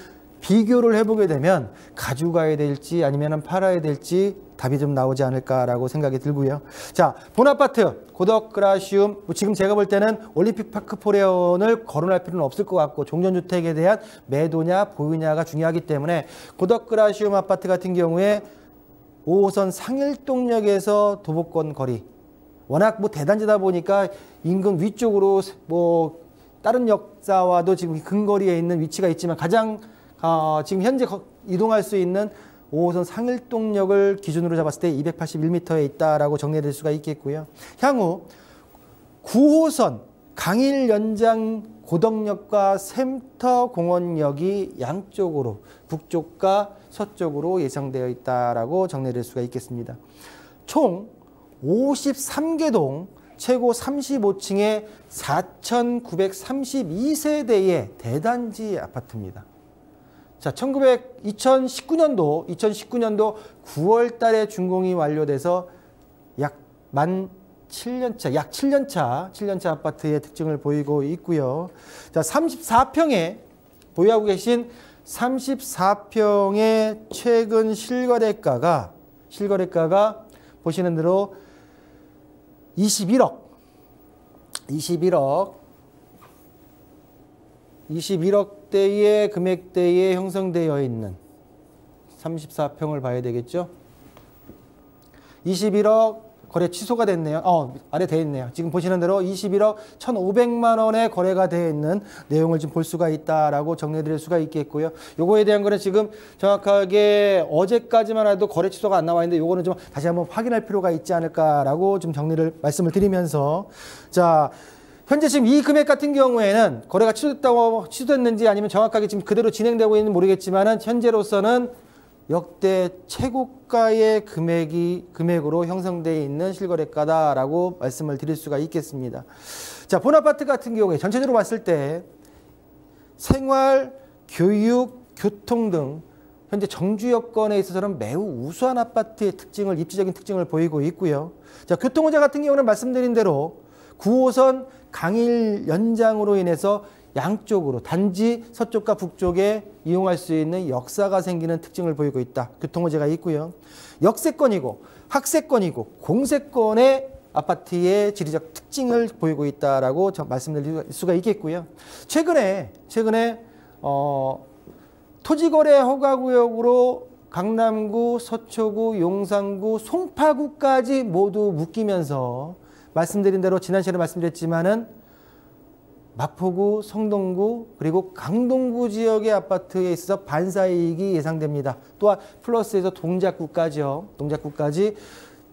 비교를 해보게 되면 가져가야 될지 아니면 팔아야 될지 답이 좀 나오지 않을까라고 생각이 들고요. 자, 본 아파트 고덕 그라시움 지금 제가 볼 때는 올림픽파크 포레온을 거론할 필요는 없을 것 같고 종전주택에 대한 매도냐 보유냐가 중요하기 때문에 고덕 그라시움 아파트 같은 경우에 5호선 상일동역에서 도보권 거리 워낙 대단지다 보니까 인근 위쪽으로 다른 역사와도 지금 근거리에 있는 위치가 있지만 가장 지금 현재 이동할 수 있는 5호선 상일동역을 기준으로 잡았을 때 281m에 있다라고 정리될 수가 있겠고요. 향후 9호선 강일 연장 고덕역과 샘터공원역이 양쪽으로 북쪽과 서쪽으로 예상되어 있다라고 정리될 수가 있겠습니다. 총 53개 동 최고 35층의 4,932세대의 대단지 아파트입니다. 자, 2019년도 9월 달에 준공이 완료돼서 약 7년차 아파트의 특징을 보이고 있고요. 자, 34평에 보유하고 계신 34평의 최근 실거래가가 보시는 대로 21억대의 금액대에 형성되어 있는 34평을 봐야 되겠죠. 21억 거래 취소가 됐네요. 아래 되어 있네요. 지금 보시는 대로 21억 1,500만 원에 거래가 되어 있는 내용을 좀 볼 수가 있다라고 정리해드릴 수가 있겠고요. 요거에 대한 거는 지금 정확하게 어제까지만 해도 거래 취소가 안 나와 있는데 요거는 좀 다시 한번 확인할 필요가 있지 않을까라고 좀 말씀을 드리면서 자, 현재 지금 이 금액 같은 경우에는 거래가 취소됐는지 아니면 정확하게 지금 그대로 진행되고 있는지 모르겠지만은 현재로서는 역대 최고가의 금액으로 형성되어 있는 실거래가다라고 말씀을 드릴 수가 있겠습니다. 자, 본 아파트 같은 경우에 전체적으로 봤을 때 생활, 교육, 교통 등 현재 정주 여건에 있어서는 매우 우수한 아파트의 입지적인 특징을 보이고 있고요. 자, 교통호재 같은 경우는 말씀드린 대로 9호선 강일 연장으로 인해서 양쪽으로 단지 서쪽과 북쪽에 이용할 수 있는 역사가 생기는 특징을 보이고 있다. 교통호재가 있고요. 역세권이고 학세권이고 공세권의 아파트의 지리적 특징을 보이고 있다라고 말씀드릴 수가 있겠고요. 최근에 토지거래 허가구역으로 강남구, 서초구, 용산구, 송파구까지 모두 묶이면서 말씀드린 대로 지난 시간에 말씀드렸지만은 마포구, 성동구 그리고 강동구 지역의 아파트에 있어서 반사이익이 예상됩니다. 또한 플러스에서 동작구까지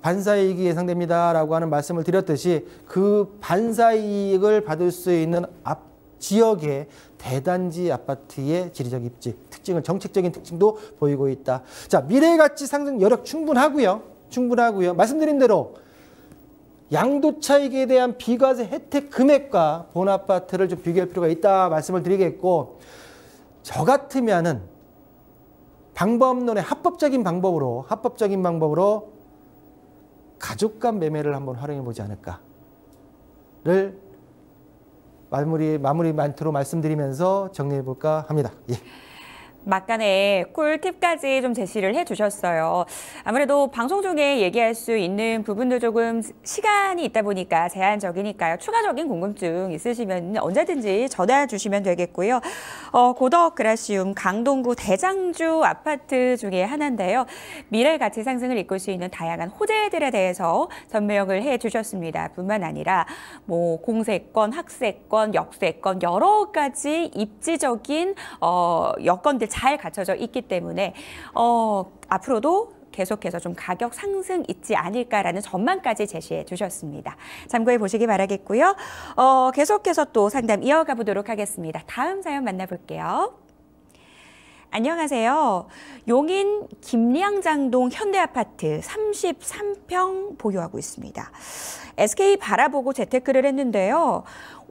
반사이익이 예상됩니다라고 하는 말씀을 드렸듯이 그 반사이익을 받을 수 있는 지역의 대단지 아파트의 지리적 입지, 특징을 정책적인 특징도 보이고 있다. 자, 미래 가치 상승 여력 충분하고요. 말씀드린 대로 양도 차익에 대한 비과세 혜택 금액과 본 아파트를 좀 비교할 필요가 있다 말씀을 드리겠고, 저 같으면은 방법론의 합법적인 방법으로 가족 간 매매를 한번 활용해 보지 않을까를 마무리 멘트로 말씀드리면서 정리해 볼까 합니다. 예. 막간에 꿀팁까지 좀 제시를 해주셨어요. 아무래도 방송 중에 얘기할 수 있는 부분도 조금 시간이 있다 보니까 제한적이니까요. 추가적인 궁금증 있으시면 언제든지 전화 주시면 되겠고요. 고덕 그라시움 강동구 대장주 아파트 중에 하나인데요. 미래 가치 상승을 이끌 수 있는 다양한 호재들에 대해서 설명을 해주셨습니다. 뿐만 아니라 뭐 공세권, 학세권, 역세권 여러 가지 입지적인 여건들 잘 갖춰져 있기 때문에 앞으로도 계속해서 좀 가격 상승 있지 않을까라는 전망까지 제시해 주셨습니다. 참고해 보시기 바라겠고요. 계속해서 또 상담 이어가 보도록 하겠습니다. 다음 사연 만나볼게요. 안녕하세요. 용인 김량장동 현대아파트 33평 보유하고 있습니다. SK 바라보고 재테크를 했는데요.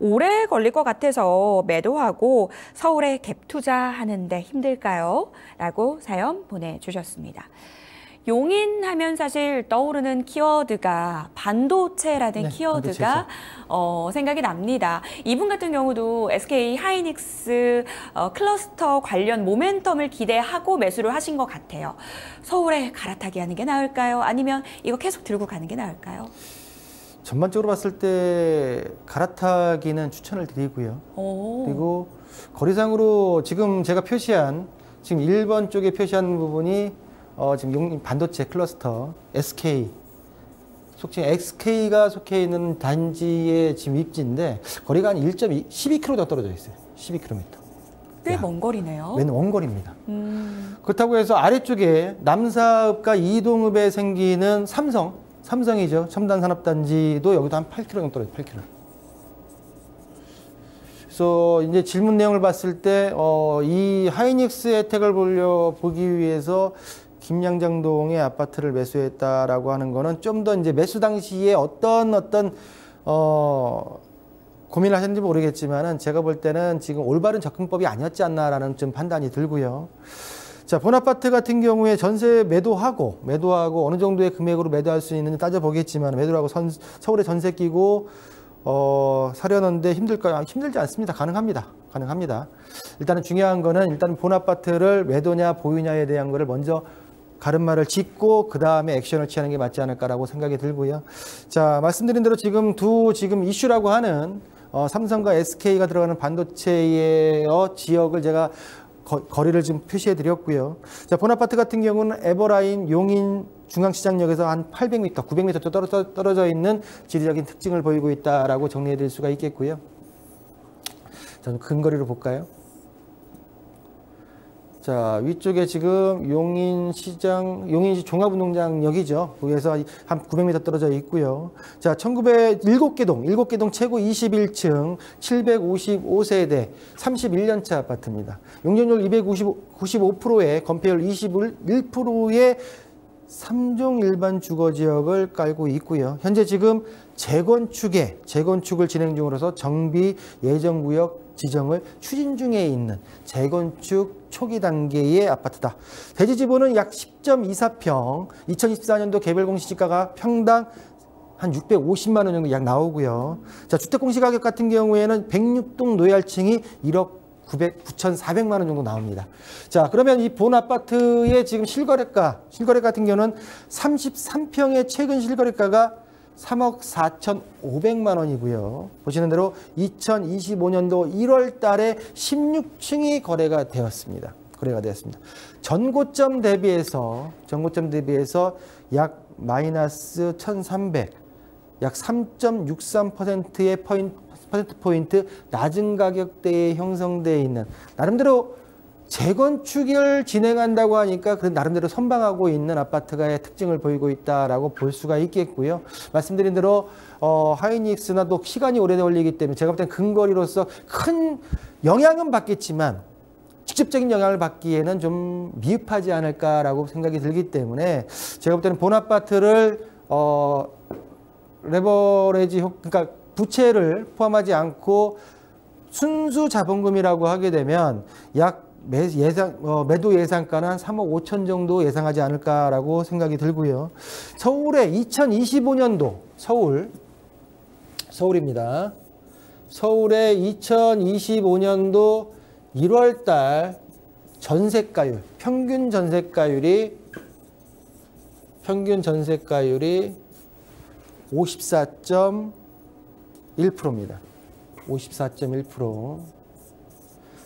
오래 걸릴 것 같아서 매도하고 서울에 갭 투자하는데 힘들까요? 라고 사연 보내주셨습니다. 용인 하면 사실 떠오르는 키워드가 반도체라는 키워드가 생각이 납니다. 이분 같은 경우도 SK 하이닉스 클러스터 관련 모멘텀을 기대하고 매수를 하신 것 같아요. 서울에 갈아타기 하는 게 나을까요? 아니면 이거 계속 들고 가는 게 나을까요? 전반적으로 봤을 때 갈아타기는 추천을 드리고요. 그리고 거리상으로 지금 제가 표시한 지금 1번 쪽에 표시한 부분이 지금 용인 반도체 클러스터 SK 속칭 SK가 속해 있는 단지의 지금 입지인데 거리가 한 12km 정도 떨어져 있어요. 12km. 꽤 먼 거리네요. 원거리입니다. 그렇다고 해서 아래쪽에 남사읍과 이동읍에 생기는 삼성이죠. 첨단산업단지도 여기도 한 8km 정도 떨어져요. 8km. 그래서 이제 질문 내용을 봤을 때 이 하이닉스 혜택을 보기 위해서 김양장동의 아파트를 매수했다라고 하는 거는 좀 더 이제 매수 당시에 어떤 고민을 하셨는지 모르겠지만은 제가 볼 때는 지금 올바른 접근법이 아니었지 않나라는 좀 판단이 들고요. 자, 본 아파트 같은 경우에 전세 매도하고 어느 정도의 금액으로 매도할 수 있는지 따져보겠지만 매도하고 서울에 전세 끼고 사려는데 힘들까요? 힘들지 않습니다. 가능합니다. 일단은 중요한 거는 일단 본 아파트를 매도냐 보유냐에 대한 거를 먼저 가름말을 짓고 그 다음에 액션을 취하는 게 맞지 않을까라고 생각이 들고요. 자, 말씀드린 대로 지금 이슈라고 하는 삼성과 SK가 들어가는 반도체의 지역을 제가 거리를 지금 표시해 드렸고요. 자, 본 아파트 같은 경우는 에버라인 용인 중앙시장역에서 한 800m, 900m 떨어져 있는 지리적인 특징을 보이고 있다라고 정리해 드릴 수가 있겠고요. 자, 근거리로 볼까요? 자, 위쪽에 지금 용인시 종합운동장역이죠. 거기에서 한 900m 떨어져 있고요. 자, 7개 동 최고 21층 755세대 31년차 아파트입니다. 용적률 295%에 건폐율 21%의 3종 일반 주거지역을 깔고 있고요. 현재 지금 재건축을 진행 중으로서 정비 예정구역 지정을 추진 중에 있는 재건축 초기 단계의 아파트다. 대지 지분은 약 10.24평, 2024년도 개별 공시지가가 평당 한 650만 원 정도 약 나오고요. 자, 주택 공시가격 같은 경우에는 106동 노열층이 1억 9,400만 원 정도 나옵니다. 자, 그러면 이 본 아파트의 지금 실거래가 같은 경우는 33평의 최근 실거래가가 3억 4,500만 원이고요. 보시는 대로 2025년도 1월 달에 16층이 거래가 되었습니다. 전고점 대비해서 약 마이너스 1,300, 약 3.63%의 퍼센트 포인트 낮은 가격대에 형성되어 있는 나름대로 재건축을 진행한다고 하니까 그 나름대로 선방하고 있는 아파트가의 특징을 보이고 있다라고 볼 수가 있겠고요. 말씀드린 대로 하이닉스나 또 시간이 오래 걸리기 때문에 제가 볼 때는 근거리로서 큰 영향은 받겠지만 직접적인 영향을 받기에는 좀 미흡하지 않을까라고 생각이 들기 때문에 제가 볼 때는 본 아파트를 레버리지 그러니까 부채를 포함하지 않고 순수 자본금이라고 하게 되면 약 매도 예상가는 한 3억 5천 정도 예상하지 않을까라고 생각이 들고요. 서울의 2025년도 서울입니다. 서울의 2025년도 1월 달 전세가율, 평균 전세가율이 54.1%입니다. 54.1%.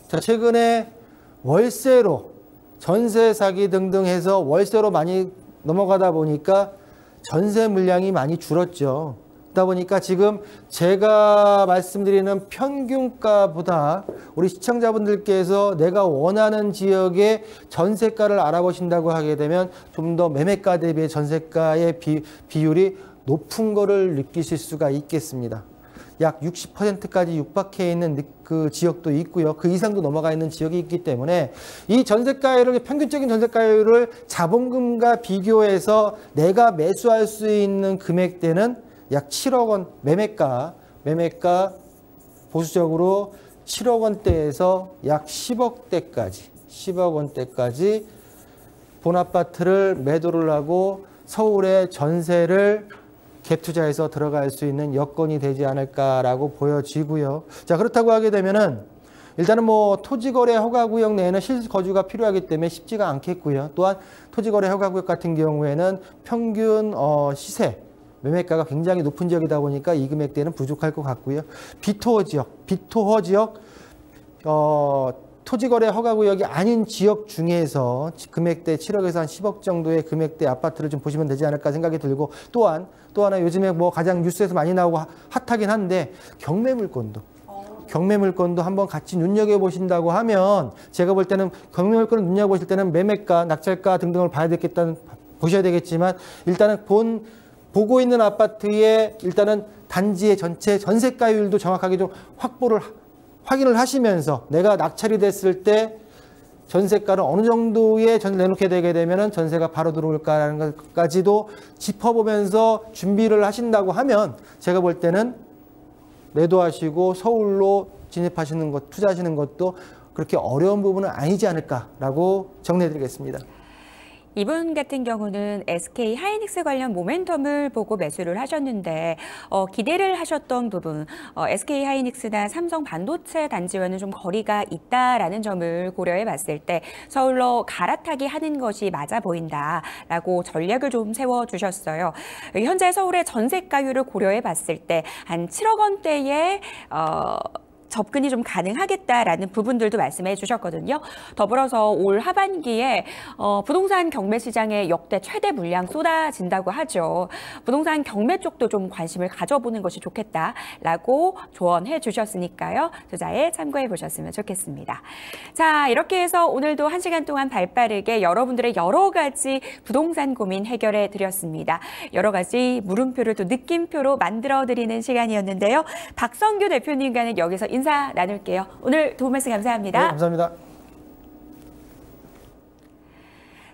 자, 최근에 월세로 전세 사기 등등 해서 월세로 많이 넘어가다 보니까 전세 물량이 많이 줄었죠. 그러다 보니까 지금 제가 말씀드리는 평균가보다 우리 시청자분들께서 내가 원하는 지역의 전세가를 알아보신다고 하게 되면 좀 더 매매가 대비 전세가의 비율이 높은 거를 느끼실 수가 있겠습니다. 약 60%까지 육박해 있는 그 지역도 있고요. 그 이상도 넘어가 있는 지역이 있기 때문에 이 전세가율을 평균적인 전세가율을 자본금과 비교해서 내가 매수할 수 있는 금액대는 약 7억 원 매매가 보수적으로 7억 원대에서 약 10억 원대까지 본 아파트를 매도를 하고 서울의 전세를 갭투자해서 들어갈 수 있는 여건이 되지 않을까라고 보여지고요. 자, 그렇다고 하게 되면은 일단은 뭐 토지거래 허가구역 내에는 실거주가 필요하기 때문에 쉽지가 않겠고요. 또한 토지거래 허가구역 같은 경우에는 평균 시세 매매가가 굉장히 높은 지역이다 보니까 이 금액대는 부족할 것 같고요. 비토허 지역 토지거래 허가구역이 아닌 지역 중에서 금액대 7억에서 한 10억 정도의 금액대 아파트를 좀 보시면 되지 않을까 생각이 들고 또 하나 요즘에 뭐 가장 뉴스에서 많이 나오고 핫하긴 한데 경매물건도 한번 같이 눈여겨보신다고 하면 제가 볼 때는 경매물건을 눈여겨보실 때는 매매가, 낙찰가 등등을 보셔야 되겠지만 일단은 보고 있는 아파트의 일단은 단지의 전체 전세가율도 정확하게 좀 확인을 하시면서 내가 낙찰이 됐을 때 전세가를 어느 정도의 내놓게 되게 되면 전세가 바로 들어올까라는 것까지도 짚어보면서 준비를 하신다고 하면 제가 볼 때는 매도하시고 서울로 진입하시는 것, 투자하시는 것도 그렇게 어려운 부분은 아니지 않을까라고 정리해드리겠습니다. 이분 같은 경우는 SK 하이닉스 관련 모멘텀을 보고 매수를 하셨는데 기대를 하셨던 부분, SK 하이닉스나 삼성 반도체 단지와는 좀 거리가 있다라는 점을 고려해 봤을 때 서울로 갈아타기 하는 것이 맞아 보인다라고 전략을 좀 세워주셨어요. 현재 서울의 전세가율을 고려해 봤을 때 한 7억 원대의 접근이 좀 가능하겠다라는 부분들도 말씀해 주셨거든요. 더불어서 올 하반기에 부동산 경매 시장에 역대 최대 물량 쏟아진다고 하죠. 부동산 경매 쪽도 좀 관심을 가져보는 것이 좋겠다라고 조언해 주셨으니까요. 투자에 참고해 보셨으면 좋겠습니다. 자, 이렇게 해서 오늘도 1시간 동안 발빠르게 여러분들의 여러 가지 부동산 고민 해결해 드렸습니다. 여러 가지 물음표를 또 느낌표로 만들어 드리는 시간이었는데요. 박성규 대표님과는 여기서 인사 나눌게요. 오늘 도움 말씀 감사합니다. 네, 감사합니다.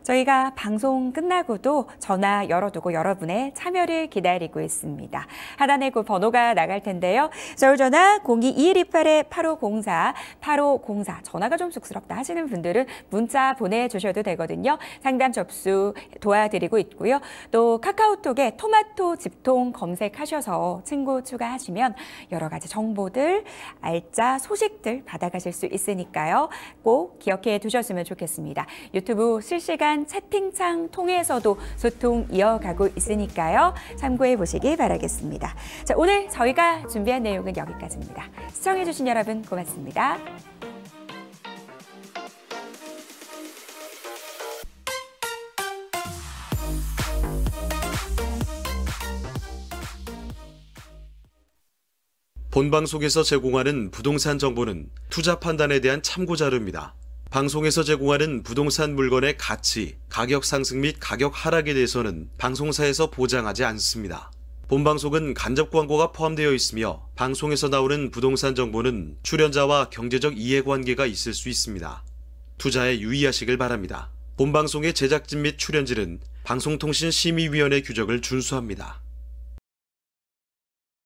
저희가 방송 끝나고도 전화 열어두고 여러분의 참여를 기다리고 있습니다. 하단에 그 번호가 나갈 텐데요. 서울전화 02-2128-8504, 8504. 전화가 좀 쑥스럽다 하시는 분들은 문자 보내주셔도 되거든요. 상담 접수 도와드리고 있고요. 또 카카오톡에 토마토 집통 검색하셔서 친구 추가하시면 여러 가지 정보들, 알짜 소식들 받아가실 수 있으니까요. 꼭 기억해 두셨으면 좋겠습니다. 유튜브 실시간 채팅창 통해서도 소통 이어가고 있으니까요. 참고해 보시기 바라겠습니다. 자, 오늘 저희가 준비한 내용은 여기까지입니다. 시청해 주신 여러분 고맙습니다. 본방송에서 제공하는 부동산 정보는 투자 판단에 대한 참고 자료입니다. 방송에서 제공하는 부동산 물건의 가치, 가격 상승 및 가격 하락에 대해서는 방송사에서 보장하지 않습니다. 본 방송은 간접 광고가 포함되어 있으며 방송에서 나오는 부동산 정보는 출연자와 경제적 이해관계가 있을 수 있습니다. 투자에 유의하시길 바랍니다. 본 방송의 제작진 및 출연진은 방송통신심의위원회 규정을 준수합니다.